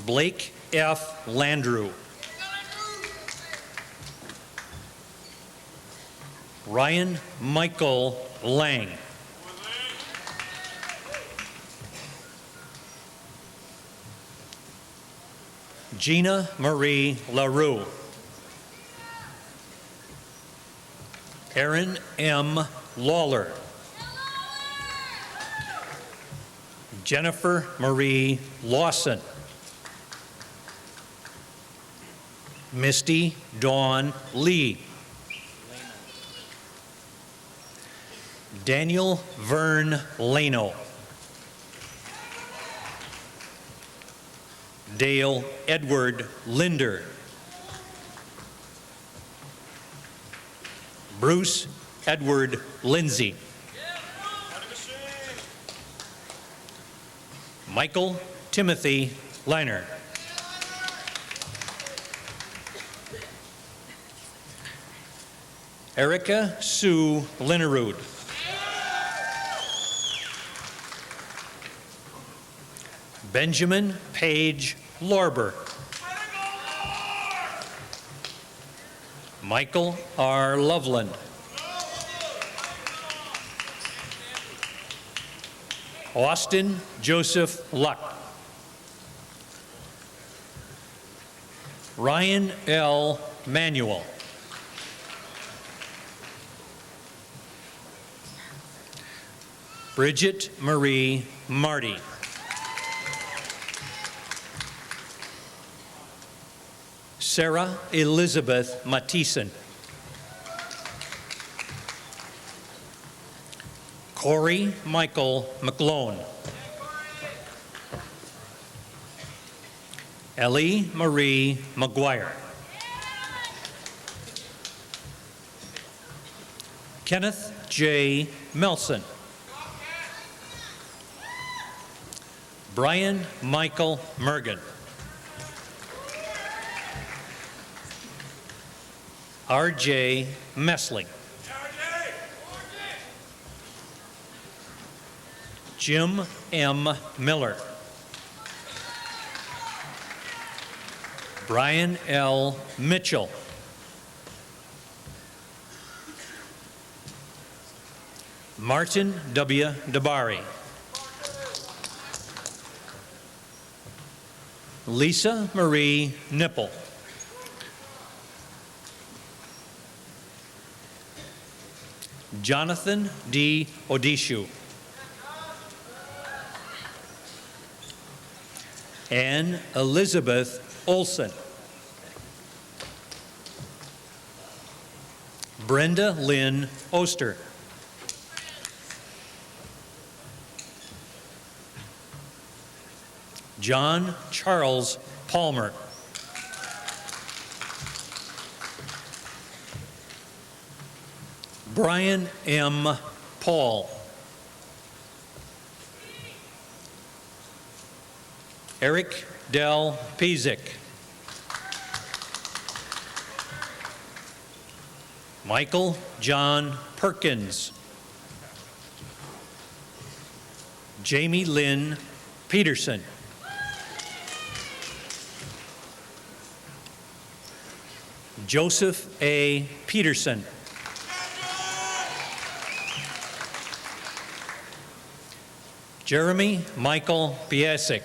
Blake F. Landrew. Ryan Michael Lang. Gina Marie LaRue. Aaron M. Lawler. Jennifer Marie Lawson. Misty Dawn Lee. Daniel Vern Lano. Dale Edward Linder. Bruce Edward Lindsay. Michael Timothy Leiner. Erica Sue Linerud. Benjamin Page Lorber. Michael R. Loveland. Austin Joseph Luck. Ryan L. Manuel. Bridget Marie Marty. Sarah Elizabeth Mathieson. Corey Michael McLone. Ellie Marie McGuire. Kenneth J. Melson. Brian Michael Mergen. R.J. Messling. Jim M. Miller. Brian L. Mitchell. Martin W. Dabari. Lisa Marie Nipple. Jonathan D. Odishu. Anne Elizabeth Olson. Brenda Lynn Oster. John Charles Palmer. Brian M. Paul. Eric Del Pizik. Michael John Perkins. Jamie Lynn Peterson. Joseph A. Peterson. Jeremy Michael Piasek.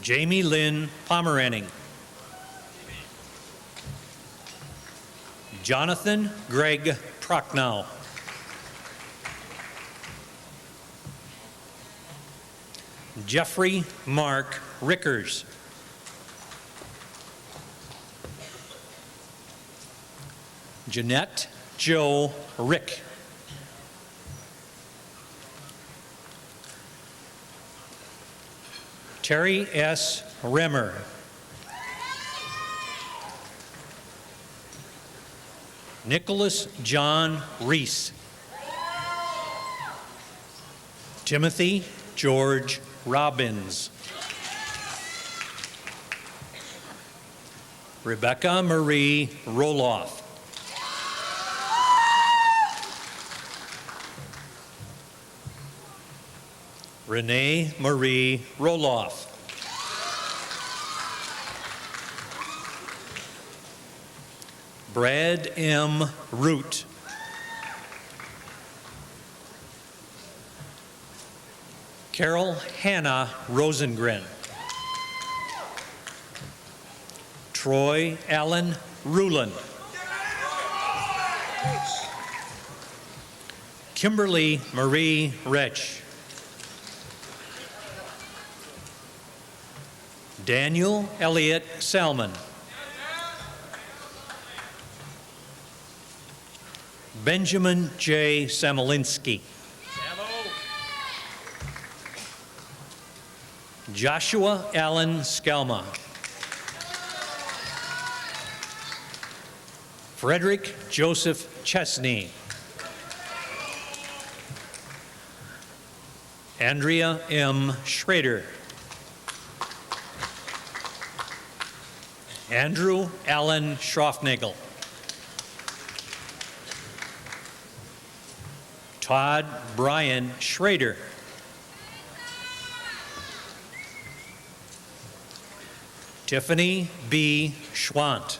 Jamie Lynn Pomeranning. Jonathan Greg Prochnow. Jeffrey Mark Rickers. Jeanette Joe Rick. Terry S. Remmer. Nicholas John Reese. Timothy George Robbins. Rebecca Marie Roloff. Renee Marie Roloff. Brad M. Root. Carol Hannah Rosengren. Troy Allen Rulin. Kimberly Marie Retch. Daniel Elliott Salmon. Benjamin J. Samolinski. Joshua Allen Skelma. Frederick Joseph Chesney. Andrea M. Schrader. Andrew Allen Schroffnagel. Todd Brian Schrader. Tiffany B. Schwant.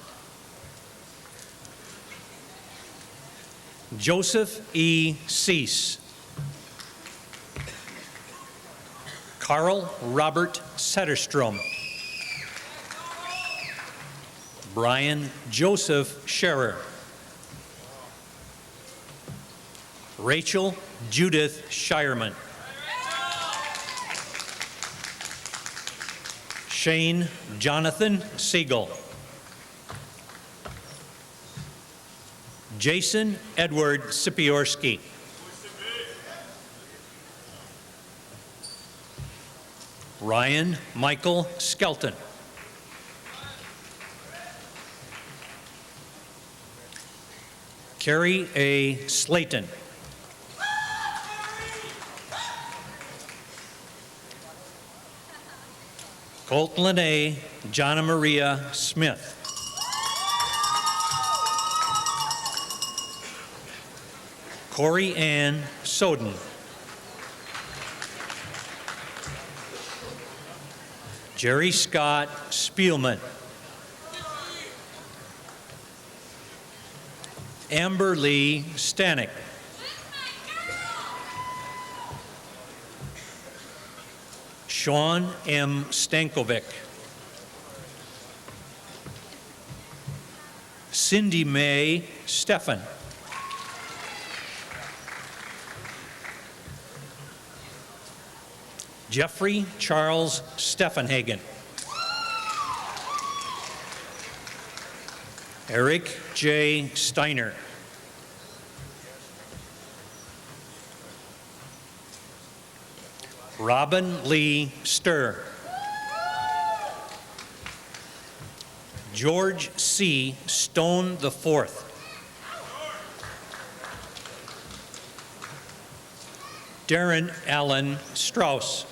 Joseph E. Cease. Carl Robert Setterstrom. Brian Joseph Scherer. Rachel Judith Shireman. Shane Jonathan Siegel. Jason Edward Sipiorski. Ryan Michael Skelton. Carrie A. Slayton. Colton A. Jonna Maria Smith. Corey Ann Soden. Jerry Scott Spielman. Amber Lee Stanek. Sean M. Stankovic. Cindy Mae Stephan. Jeffrey Charles Steffenhagen. Eric J. Steiner. Robin Lee Sturr. George C. Stone IV. Darren Allen Strauss.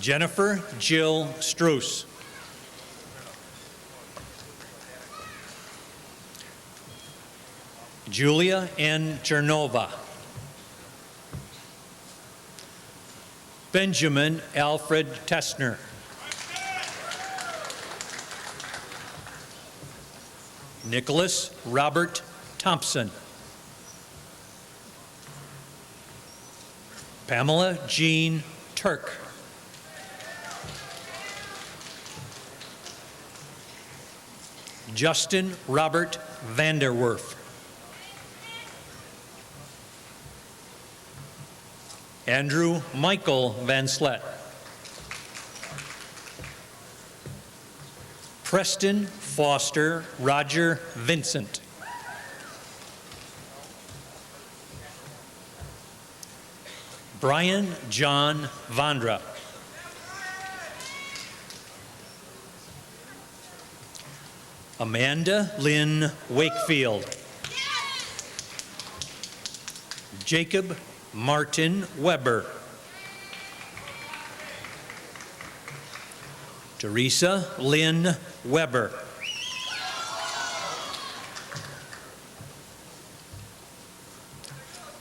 Jennifer Jill Struess. Julia N. Chernova. Benjamin Alfred Tessner. Nicholas Robert Thompson. Pamela Jean Turk. Justin Robert Vanderwerf. Andrew Michael Van Slet. Preston Foster Roger Vincent. Brian John Vondra. Amanda Lynn Wakefield. Jacob Martin Weber. Teresa Lynn Weber.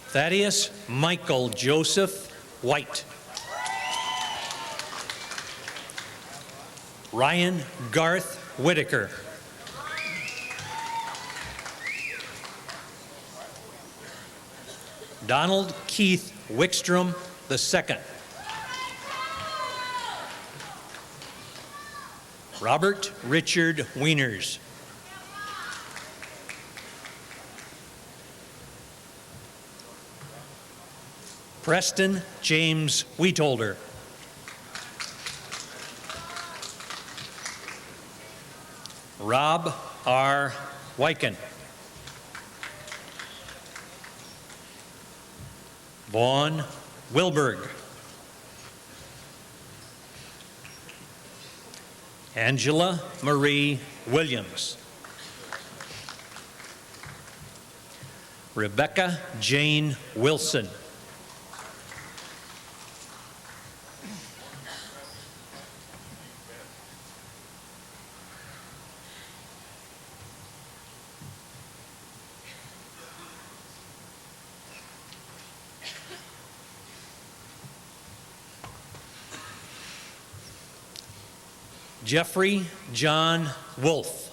Thaddeus Michael Joseph White. Ryan Garth Whitaker. Donald Keith Wickstrom II. Robert Richard Wieners. Preston James Wheatholder. Rob R. Wyken. Vaughn Wilberg. Angela Marie Williams. Rebecca Jane Wilson. Jeffrey John Wolf.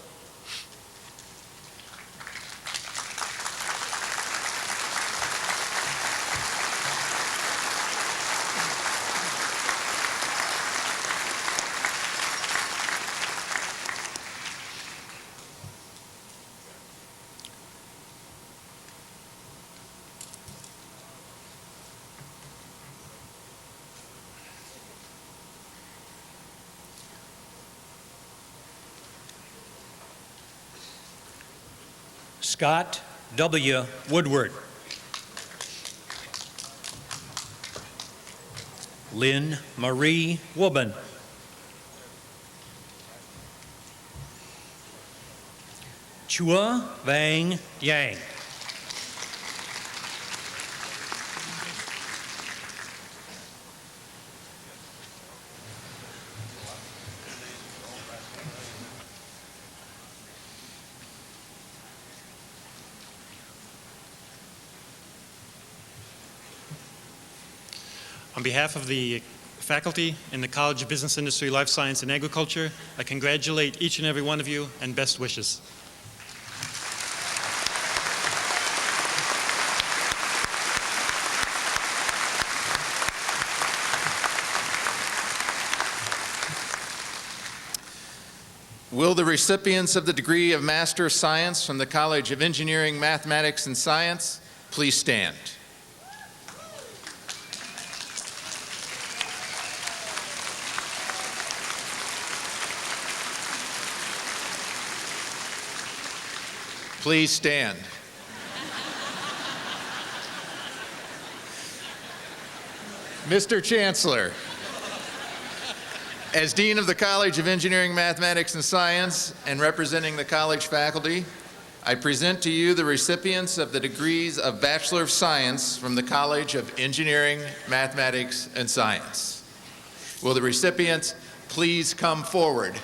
Scott W. Woodward. Lynn Marie Wubben. Chua Vang Yang. On behalf of the faculty in the College of Business, Industry, Life Science, and Agriculture, I congratulate each and every one of you and best wishes. Will the recipients of the degree of Master of Science from the College of Engineering, Mathematics, and Science please stand? Please stand. Mr. Chancellor, as Dean of the College of Engineering, Mathematics, and Science, and representing the college faculty, I present to you the recipients of the degrees of Bachelor of Science from the College of Engineering, Mathematics, and Science. Will the recipients please come forward?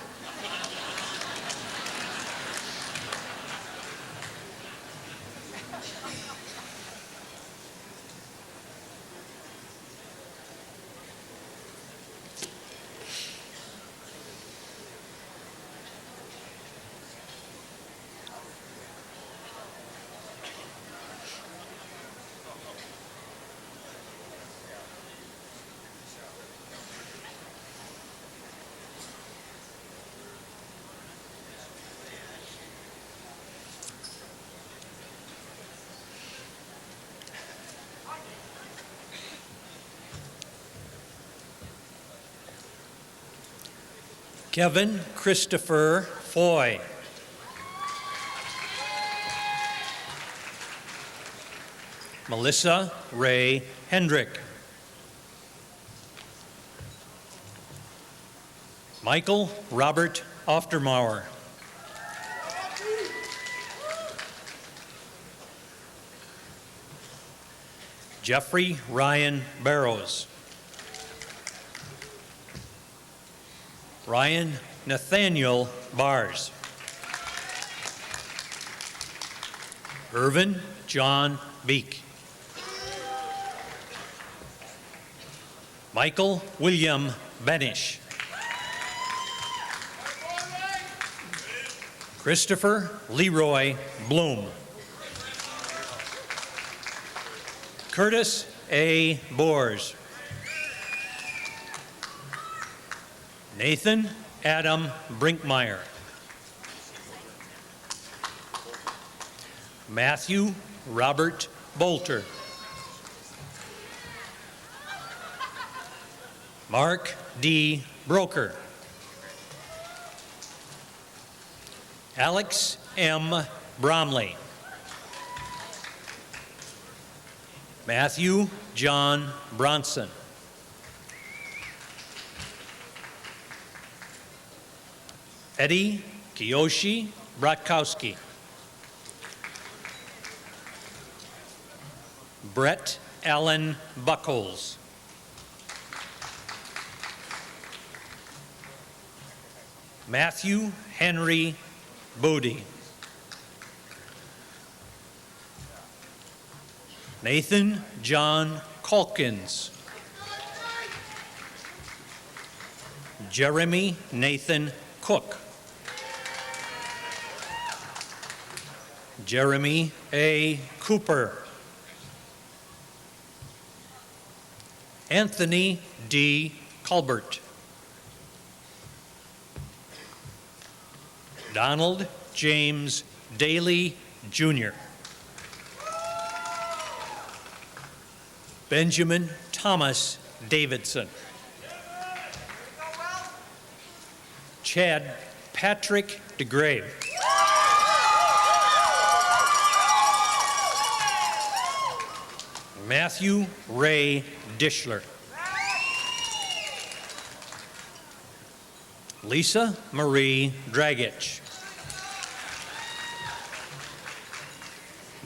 Kevin Christopher Foy. Melissa Ray Hendrick. Michael Robert Oftermauer. Jeffrey Ryan Barrows. Ryan Nathaniel Bars. Irvin John Beek. Michael William Benish. Christopher Leroy Bloom. Curtis A. Boers. Nathan Adam Brinkmeyer. Matthew Robert Bolter. Mark D. Broker. Alex M. Bromley. Matthew John Bronson. Eddie Kiyoshi Bratkowski. Brett Allen Buckholz. Matthew Henry Bodie. Nathan John Calkins. Jeremy Nathan Cook. Jeremy A. Cooper. Anthony D. Colbert. Donald James Daly, Jr. Benjamin Thomas Davidson. Chad Patrick DeGrave. Matthew Ray Dishler. Lisa Marie Dragich.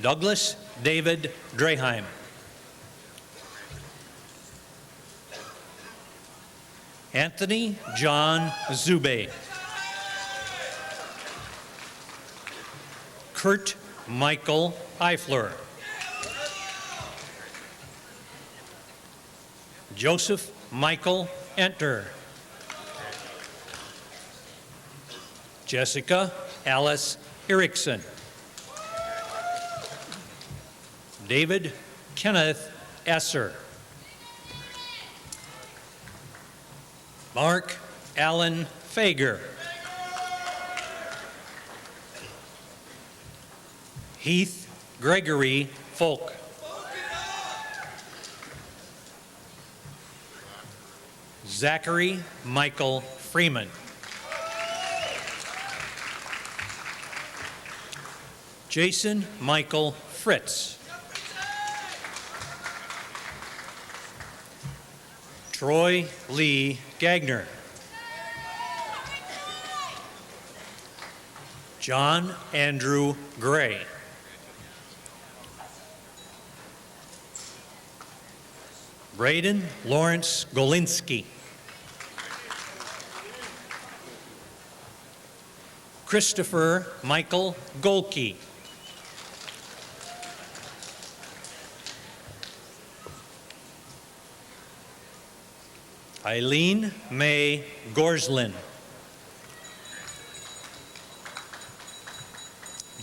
Douglas David Draheim. Anthony John Zube. Kurt Michael Eifler. Joseph Michael Enter. Jessica Alice Erickson. David Kenneth Esser. Mark Allen Fager. Heath Gregory Folk. Zachary Michael Freeman. Jason Michael Fritz. Troy Lee Gagner. John Andrew Gray. Braden Lawrence Golinsky. Christopher Michael Golke. Eileen May Gorslin.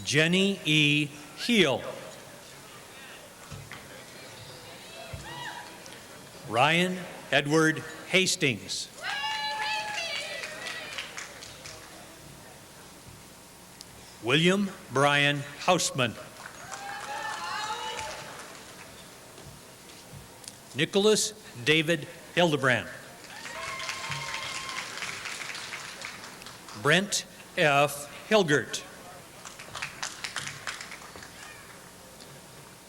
Jenny E. Heel. Ryan Edward Hastings. William Brian Hausman. Nicholas David Hildebrand. Brent F. Hilgert.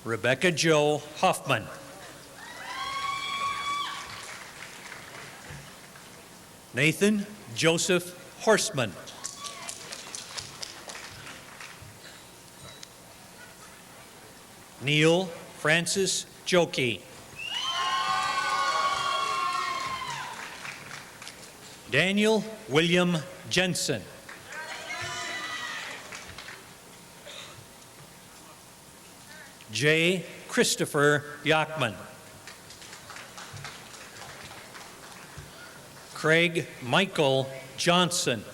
Rebecca Jo Hoffman. Nathan Joseph Horstman. Neil Francis Jokey. Daniel William Jensen. J. Christopher Yachman. Craig Michael Johnson.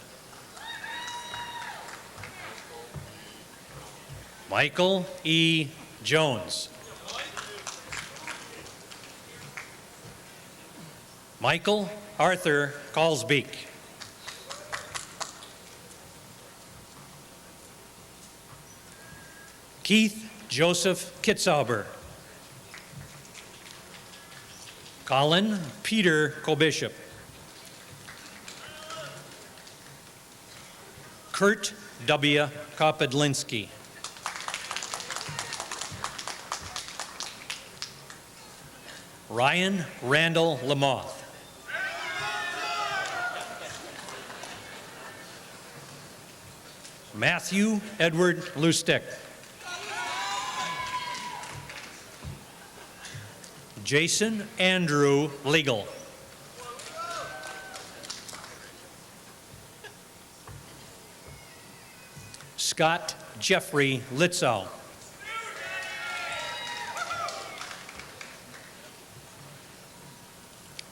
Michael E. Jones. Michael Arthur Calsbeek. Keith Joseph Kitzauber. Colin Peter Kobishop. Kurt W. Kopedlinski. Ryan Randall Lamoth. Matthew Edward Lustig. Jason Andrew Legal. Scott Jeffrey Litzow.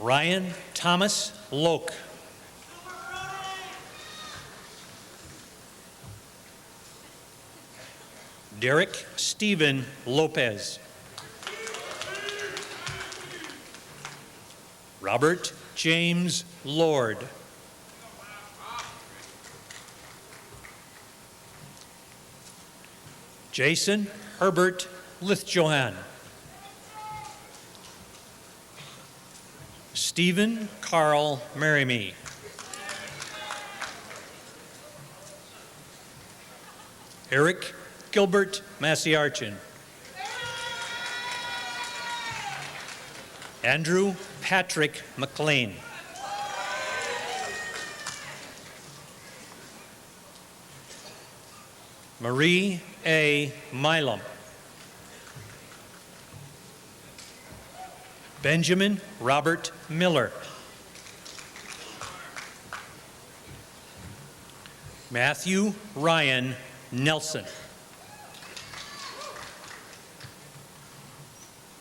Ryan Thomas Loke. Derek Stephen Lopez. Robert James Lord. Jason Herbert Lithjohan. Stephen Carl Marimy. Eric Gilbert Massiarchin. Andrew Patrick McLean. Marie A. Milam. Benjamin Robert Miller. Matthew Ryan Nelson.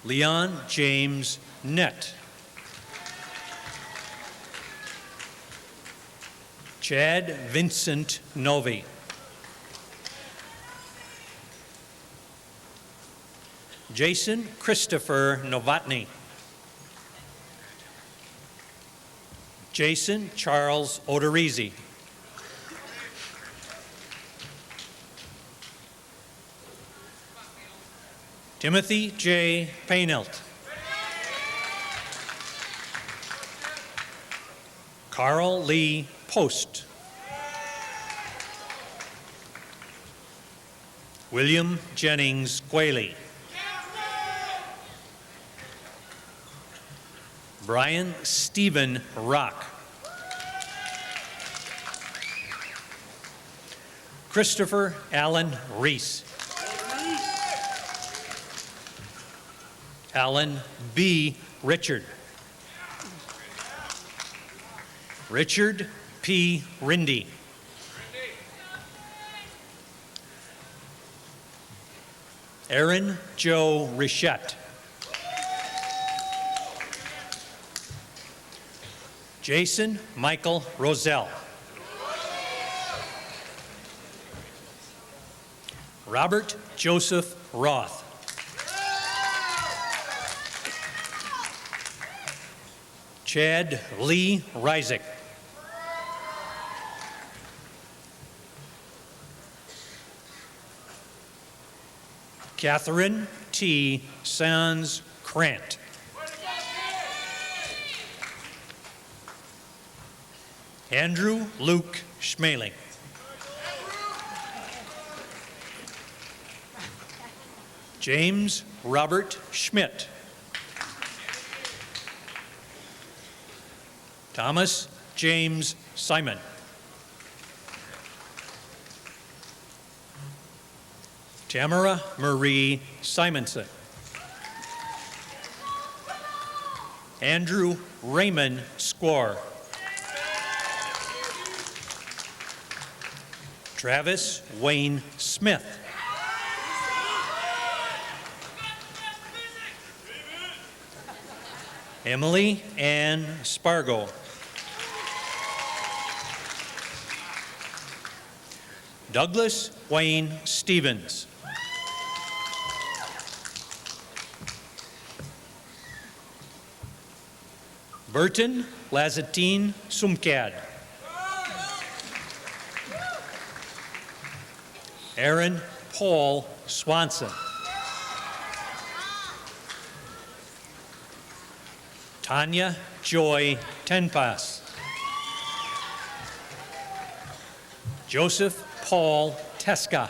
Leon James Nett. Chad Vincent Novi. Jason Christopher Novotny. Jason Charles Odorizzi. Timothy J. Painelt. Carl Lee Post. William Jennings Quayle. Brian Stephen Rock. Christopher Allen Reese. Alan B. Richard. Richard P. Rindy. Aaron Joe Richette. Jason Michael Roselle. Robert Joseph Roth. Chad Lee Reisig. Catherine T. Sands Krant. Andrew Luke Schmeling. James Robert Schmidt. Thomas James Simon. Tamara Marie Simonson. Andrew Raymond Square. Travis Wayne Smith. Emily Ann Spargo. Douglas Wayne Stevens. Burton Lazatine Sumcad. Aaron Paul Swanson. Tanya Joy Tenpas. Joseph Paul Teska.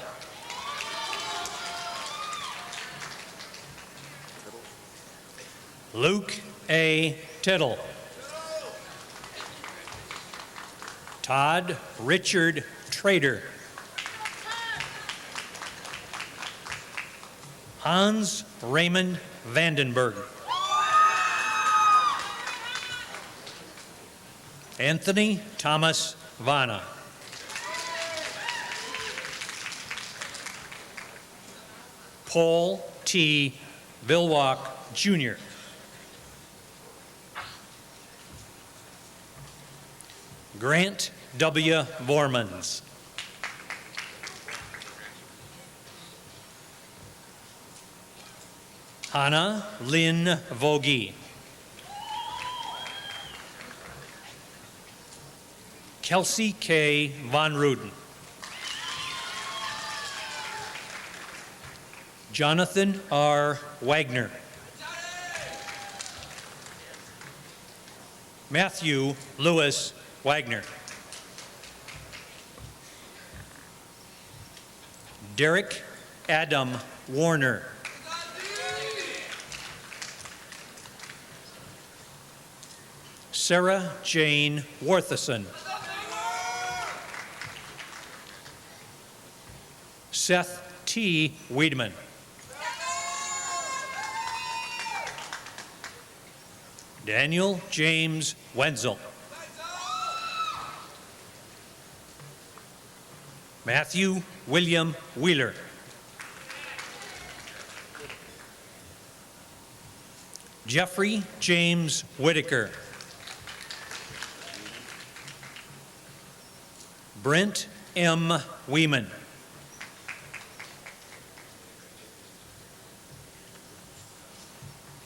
Luke A. Tittle. Todd Richard Trader. Hans Raymond Vandenberg. Anthony Thomas Vana. Paul T. Vilwalk, Jr. Grant W. Vormans. Hannah Lynn Vogie. Kelsey K. Von Ruden. Jonathan R. Wagner. Matthew Lewis Wagner. Derek Adam Warner. Sarah Jane Worthison. Seth T. Wiedemann. Daniel James Wenzel. Matthew William Wheeler. Jeffrey James Whitaker. Brent M. Weeman.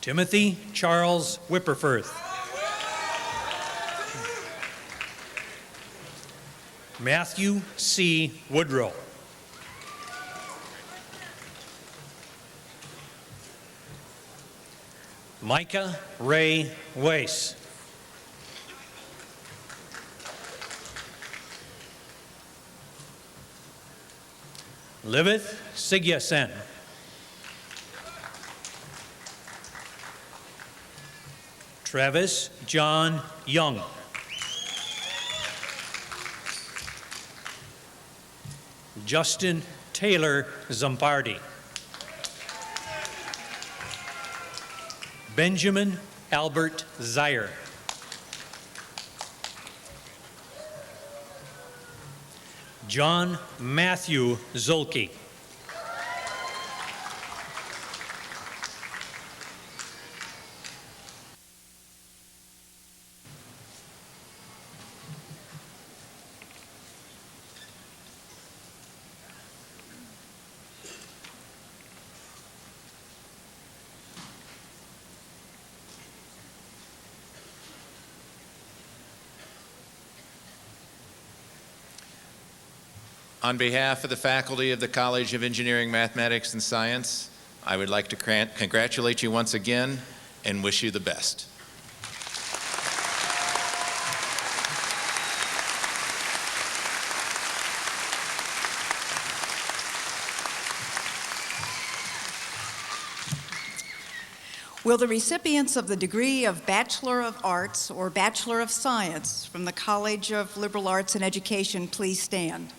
Timothy Charles Whipperfirth. Matthew C. Woodrow. Micah Ray Weiss. Liveth Sigyasen. Travis John Young. Justin Taylor Zampardi. Benjamin Albert Zeyer. John Matthew Zulke. On behalf of the faculty of the College of Engineering, Mathematics, and Science, I would like to congratulate you once again and wish you the best. Will the recipients of the degree of Bachelor of Arts or Bachelor of Science from the College of Liberal Arts and Education please stand?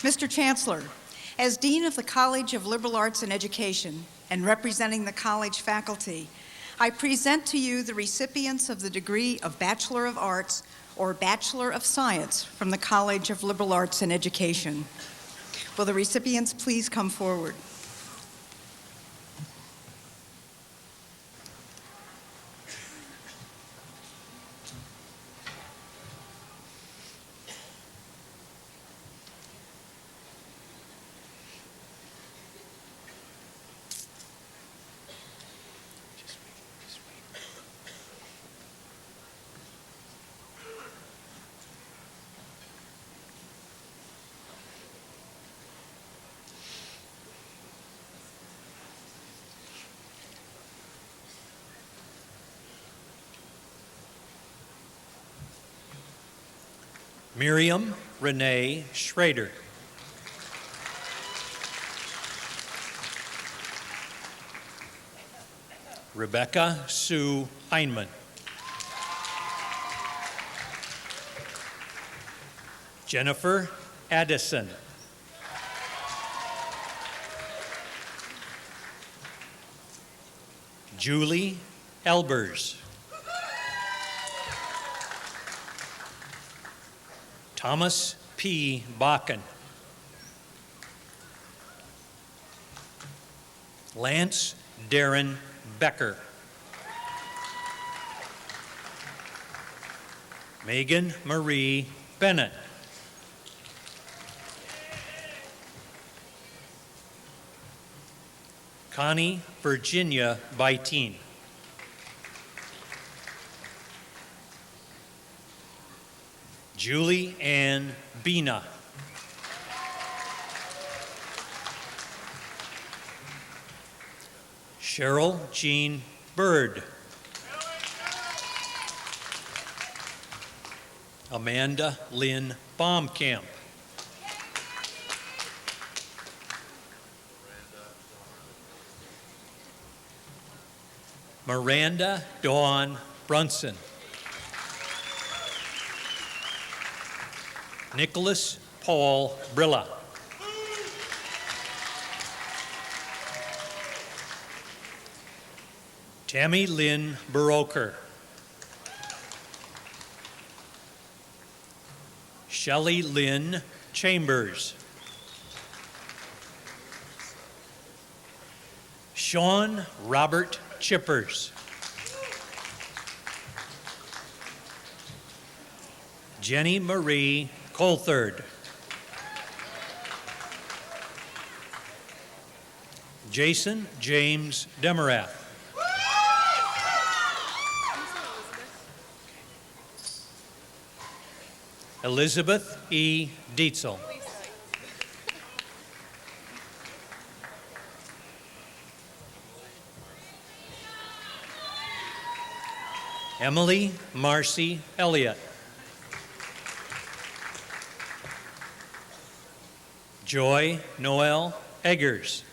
Mr. Chancellor, as Dean of the College of Liberal Arts and Education and representing the college faculty, I present to you the recipients of the degree of Bachelor of Arts or Bachelor of Science from the College of Liberal Arts and Education. Will the recipients please come forward? Miriam Renee Schrader. Rebecca Sue Einman. Jennifer Addison. Julie Elbers. Thomas P. Bakken. Lance Darren Becker. Megan Marie Bennett. Connie Virginia Byteen. Julie Ann Bina. Cheryl Jean Bird. Amanda Lynn Baumkamp. Miranda Dawn Brunson. Nicholas Paul Brilla. Tammy Lynn Baroker. Shelley Lynn Chambers. Sean Robert Chippers. Jenny Marie Colthard. Jason James Demarath. Elizabeth E. Dietzel. Emily Marcy Elliott. Joy Noel Eggers.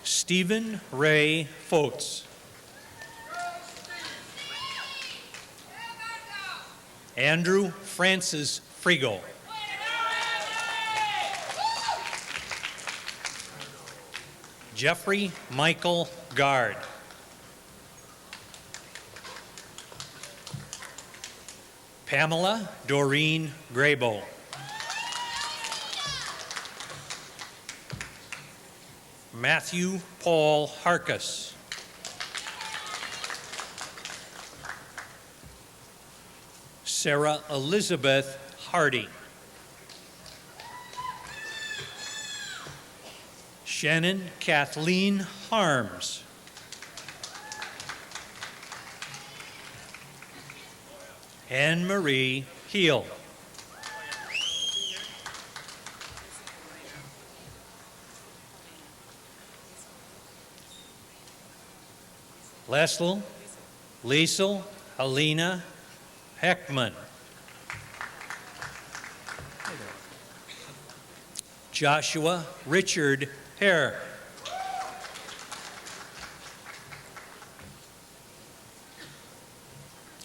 Stephen Ray Fotes. Andrew Francis Frigo. Jeffrey Michael Gard. Pamela Doreen Graybo. Matthew Paul Harkus. Sarah Elizabeth Hardy. Shannon Kathleen Harms. Anne Marie Heel. Leslie, Liesel, Helena Heckman. Joshua Richard Hare.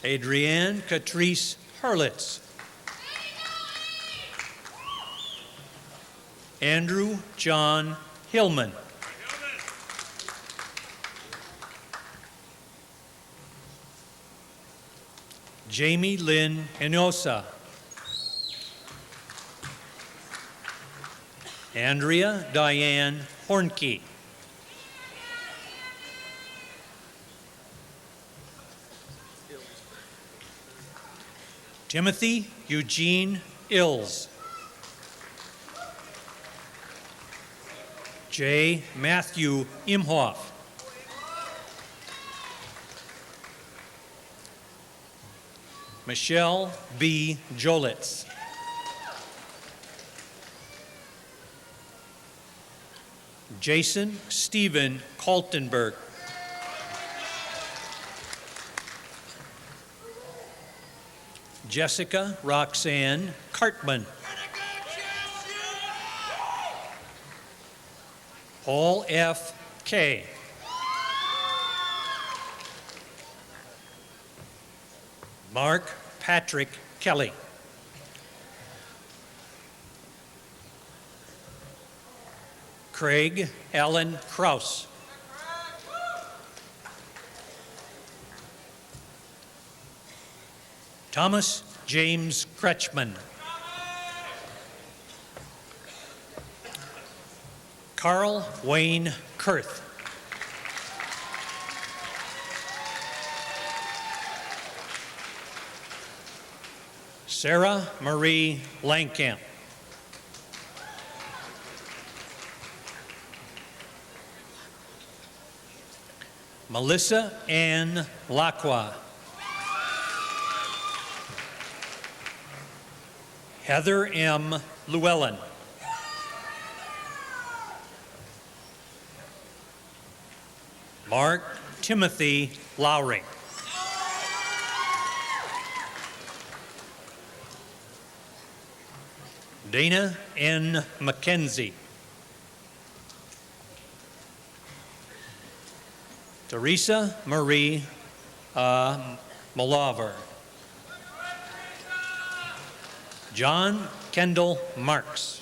Adrienne Catrice Hurlitz. Andrew John Hillman. Jamie Lynn Hinosa. Andrea Diane Hornke. Timothy Eugene Ills. J. Matthew Imhoff. Michelle B. Jolitz. Jason Stephen Kaltenberg. Jessica Roxanne Cartman. Paul F. K. Mark Patrick Kelly. Craig Allen Kraus. Thomas James Kretschmann. Carl Wayne Kurth. Sarah Marie Langkamp. Melissa Ann Lacroix. Heather M. Llewellyn. Mark Timothy Lowry. Dana N. McKenzie. Teresa Marie Molaver. John Kendall Marks.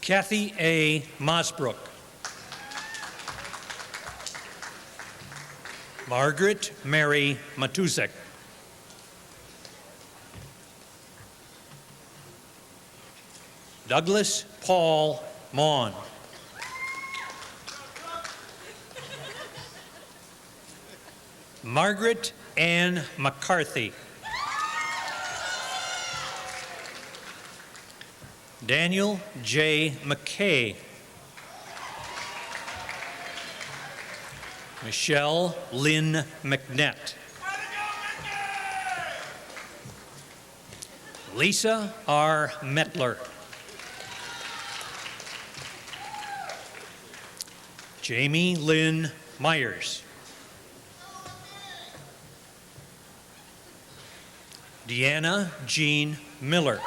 Kathy A. Mosbrook. Margaret Mary Matusek. Douglas Paul Maughan. Margaret Ann McCarthy. Daniel J. McKay. Michelle Lynn McNett. Lisa R. Mettler. Jamie Lynn Myers. Deanna Jean Miller.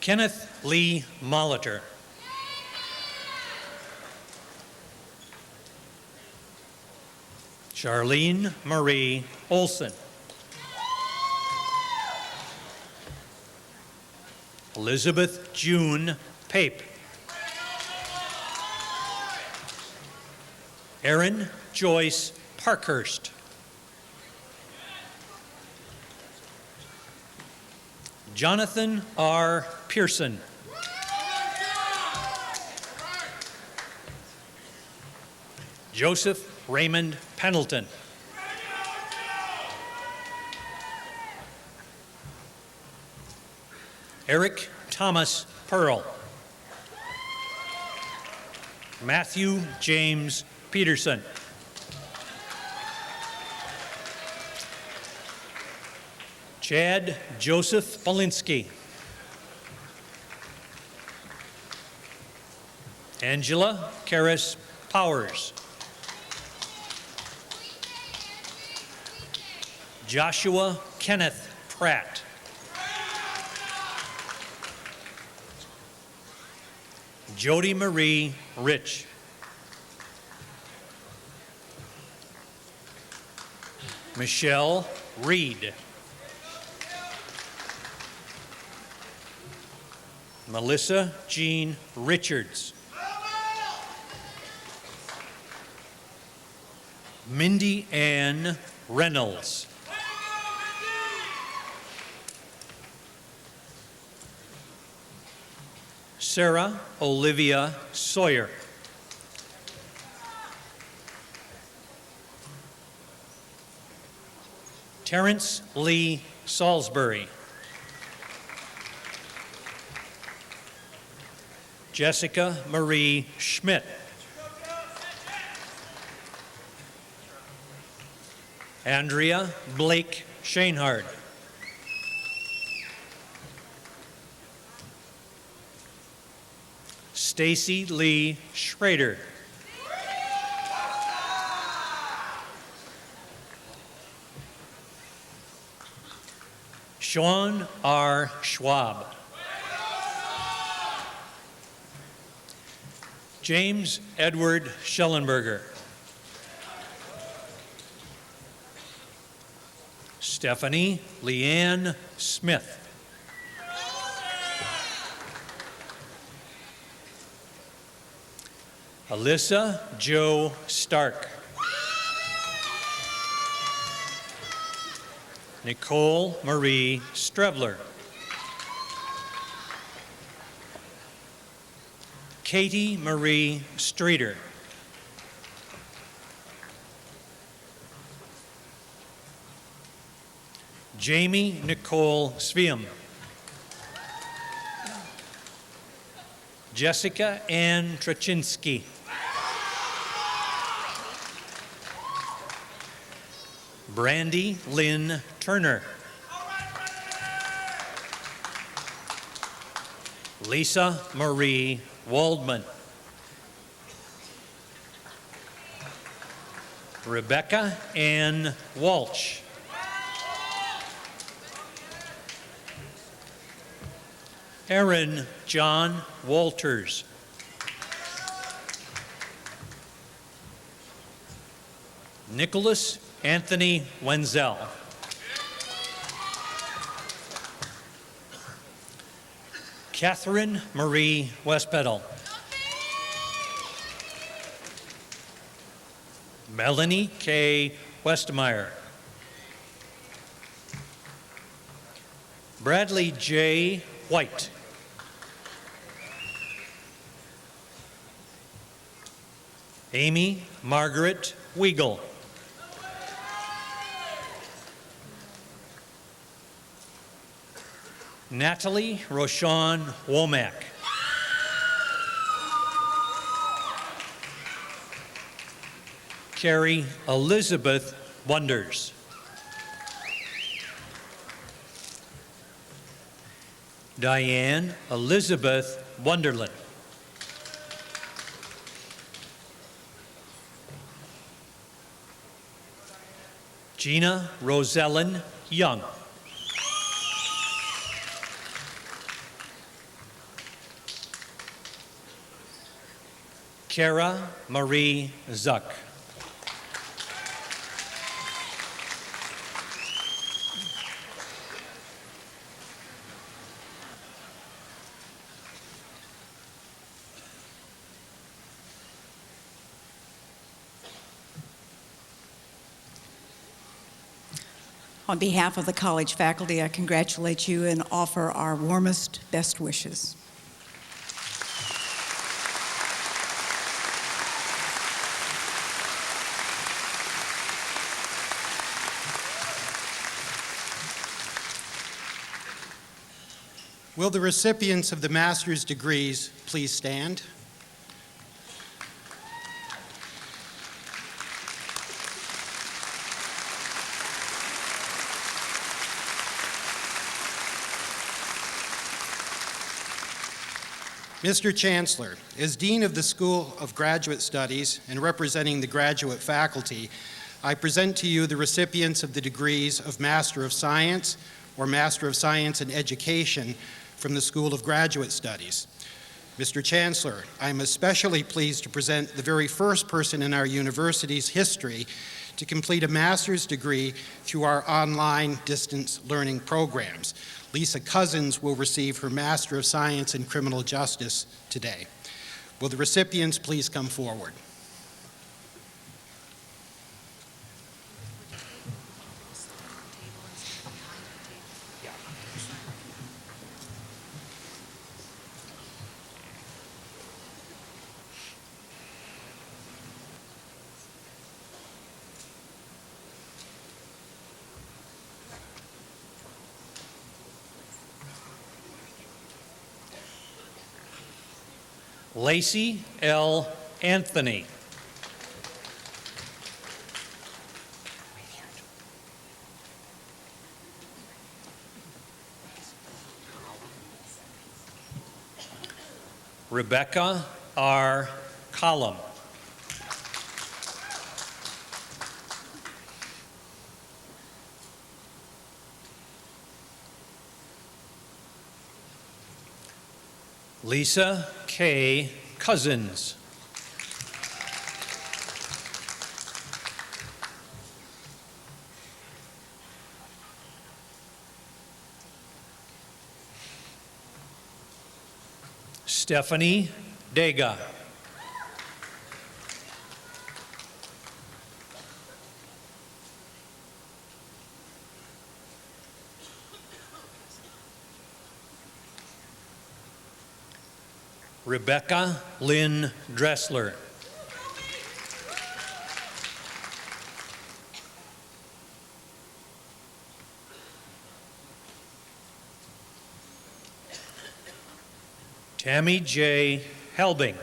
Kenneth Lee Molitor. Charlene Marie Olson. Elizabeth June Pape. Erin Joyce Parkhurst. Jonathan R. Pearson. Joseph Raymond Pendleton. Eric Thomas Pearl. Matthew James Peterson. Chad Joseph Polinsky. Angela Karis Powers. Joshua Kenneth Pratt. Jody Marie Rich. Michelle Reed. Melissa Jean Richards. Mindy Ann Reynolds. Sarah Olivia Sawyer. Terrence Lee Salisbury. Jessica Marie Schmidt. Andrea Blake Shainhard. Stacy Lee Schrader. Sean R. Schwab. James Edward Schellenberger. Stephanie Leanne Smith. Alyssa Jo Stark. Nicole Marie Strebler. Katie Marie Streeter. Jamie Nicole Sveum. Jessica Ann Traczynski. Brandy Lynn Turner. Lisa Marie Waldman. Rebecca Ann Walsh. Aaron John Walters. Nicholas Anthony Wenzel. Catherine Marie Westpedal. Melanie K. Westmeyer. Bradley J. White. Amy Margaret Weigel. Natalie Rochon Womack. Carrie Elizabeth Wonders. Diane Elizabeth Wonderland. Gina Rosellen Young. Kara Marie Zuck. On behalf of the college faculty, I congratulate you and offer our warmest, best wishes. Will the recipients of the master's degrees please stand? Mr. Chancellor, as Dean of the School of Graduate Studies and representing the graduate faculty, I present to you the recipients of the degrees of Master of Science or Master of Science in Education from the School of Graduate Studies. Mr. Chancellor, I am especially pleased to present the very first person in our university's history to complete a master's degree through our online distance learning programs. Lisa Cousins will receive her Master of Science in Criminal Justice today. Will the recipients please come forward? Lacey L. Anthony. Rebecca R. Collum. Lisa K. Cousins. Stephanie Dega. Rebecca Lynn Dressler. Tammy J. Helbing.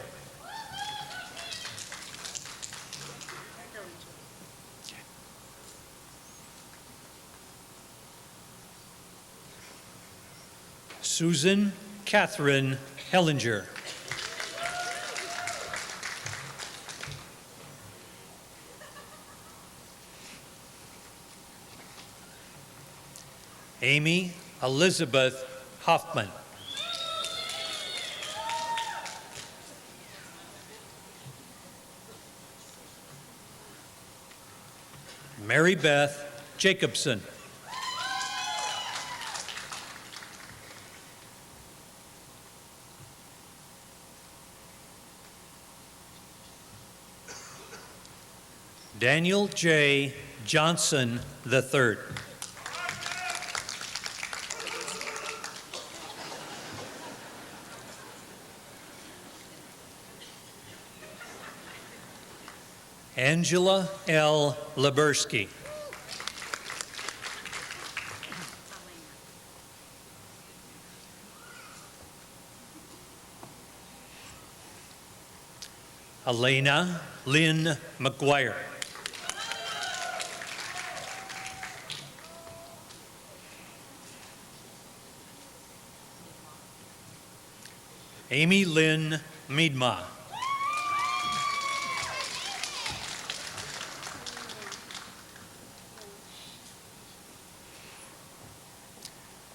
Susan Catherine Hellinger. Amy Elizabeth Hoffman. Mary Beth Jacobson. Daniel J. Johnson III. Angela L. Lebersky. Elena Lynn McGuire. Amy Lynn Miedma.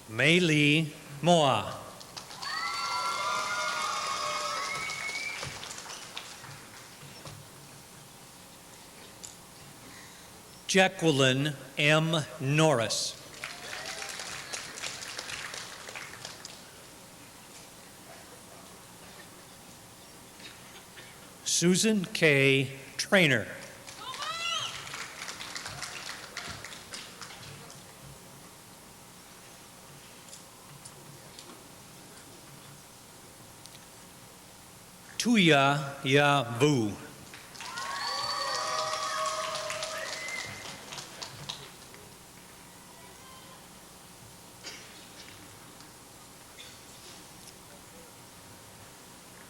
Mei Lee Moa. Jacqueline M. Norris. Susan K. Trainer. Tuya Ya Vu.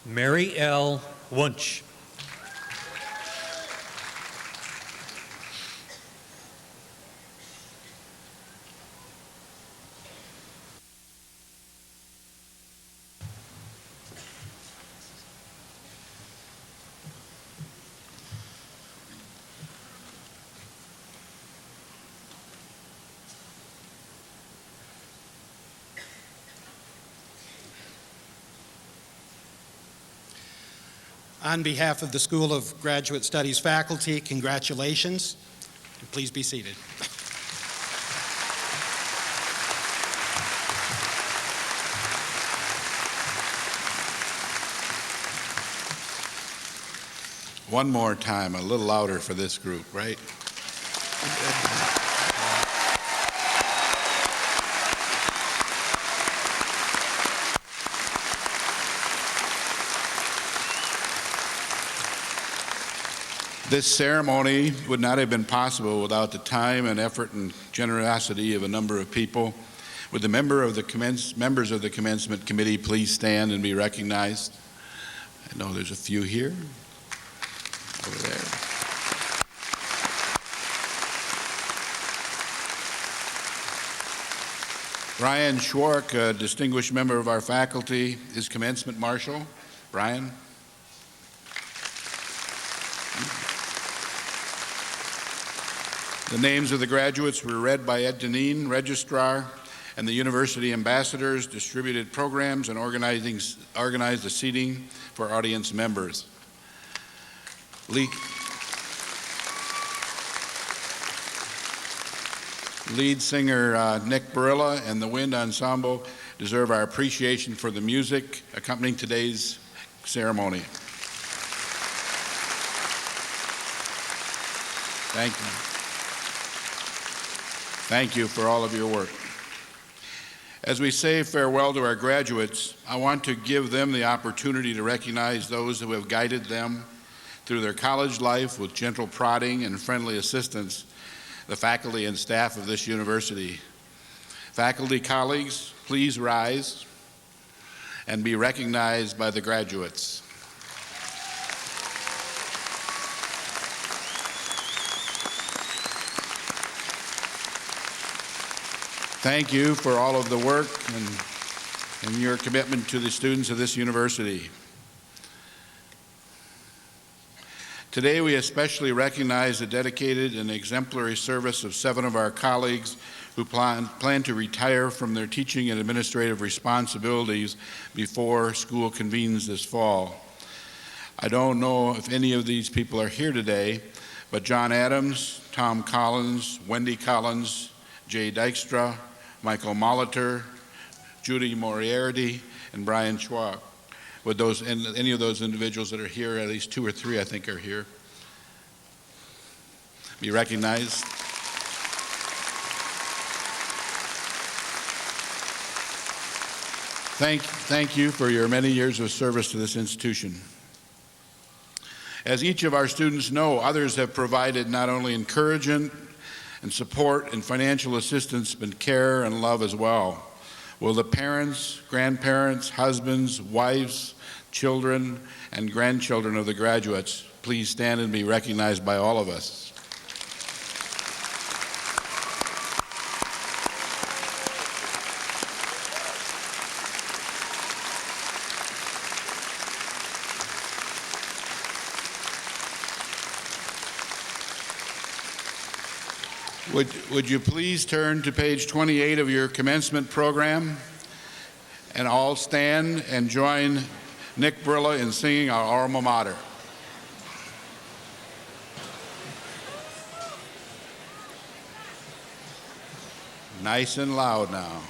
Mary L. Wunsch. On behalf of the School of Graduate Studies faculty, congratulations. Please be seated. One more time, a little louder for this group, right? This ceremony would not have been possible without the time and effort and generosity of a number of people. Would the members of the Commencement Committee please stand and be recognized? I know there's a few here, over there. Brian Schwark, a distinguished member of our faculty, is Commencement Marshal. Brian? The names of the graduates were read by Ed Deneen, Registrar, and the University Ambassadors distributed programs and organized the seating for audience members. Lead singer Nick Barilla and the Wind Ensemble deserve our appreciation for the music accompanying today's ceremony. Thank you. Thank you for all of your work. As we say farewell to our graduates, I want to give them the opportunity to recognize those who have guided them through their college life with gentle prodding and friendly assistance, the faculty and staff of this university. Faculty colleagues, please rise and be recognized by the graduates. Thank you for all of the work and your commitment to the students of this university. Today, we especially recognize the dedicated and exemplary service of 7 of our colleagues who plan to retire from their teaching and administrative responsibilities before school convenes this fall. I don't know if any of these people are here today, but John Adams, Tom Collins, Wendy Collins, Jay Dykstra, Michael Molitor, Judy Moriarty, and Brian Schwab. Would those, and any of those individuals that are here, at least 2 or 3 I think are here, be recognized? Thank you for your many years of service to this institution. As each of our students know, others have provided not only encouragement and support and financial assistance, but care and love as well. Will the parents, grandparents, husbands, wives, children, and grandchildren of the graduates please stand and be recognized by all of us? Would you please turn to page 28 of your commencement program and all stand and join Nick Brilla in singing our Alma Mater. Nice and loud now.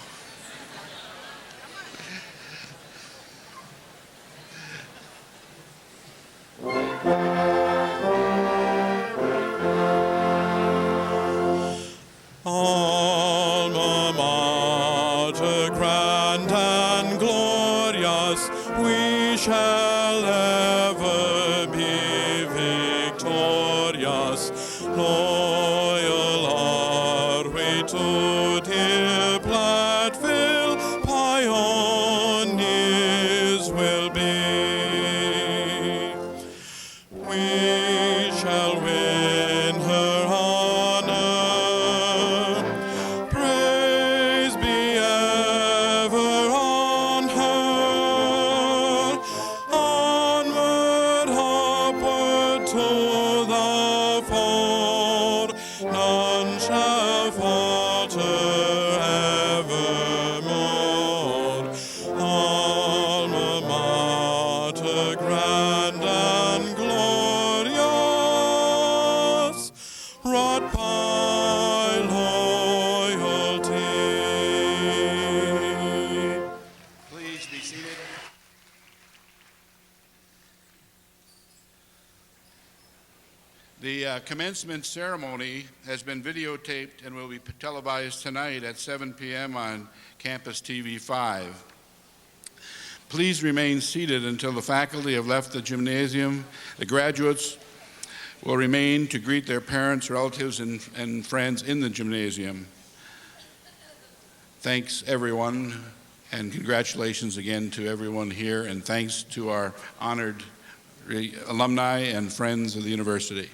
Alma Mater, grand and glorious, we shall ever be victorious. Loyal are we to dear Platteville, pioneers will be. We shall win her honor. Praise be ever on her. Onward, upward to the fore. None shall falter evermore. Alma Mater, grand and glorious, wrought by loyalty. Please be seated. The commencement ceremony has been videotaped and will be televised tonight at 7 p.m. on Campus TV 5. Please remain seated until the faculty have left the gymnasium. The graduates will remain to greet their parents, relatives, and friends in the gymnasium. Thanks, everyone, and congratulations again to everyone here, and thanks to our honored alumni and friends of the university.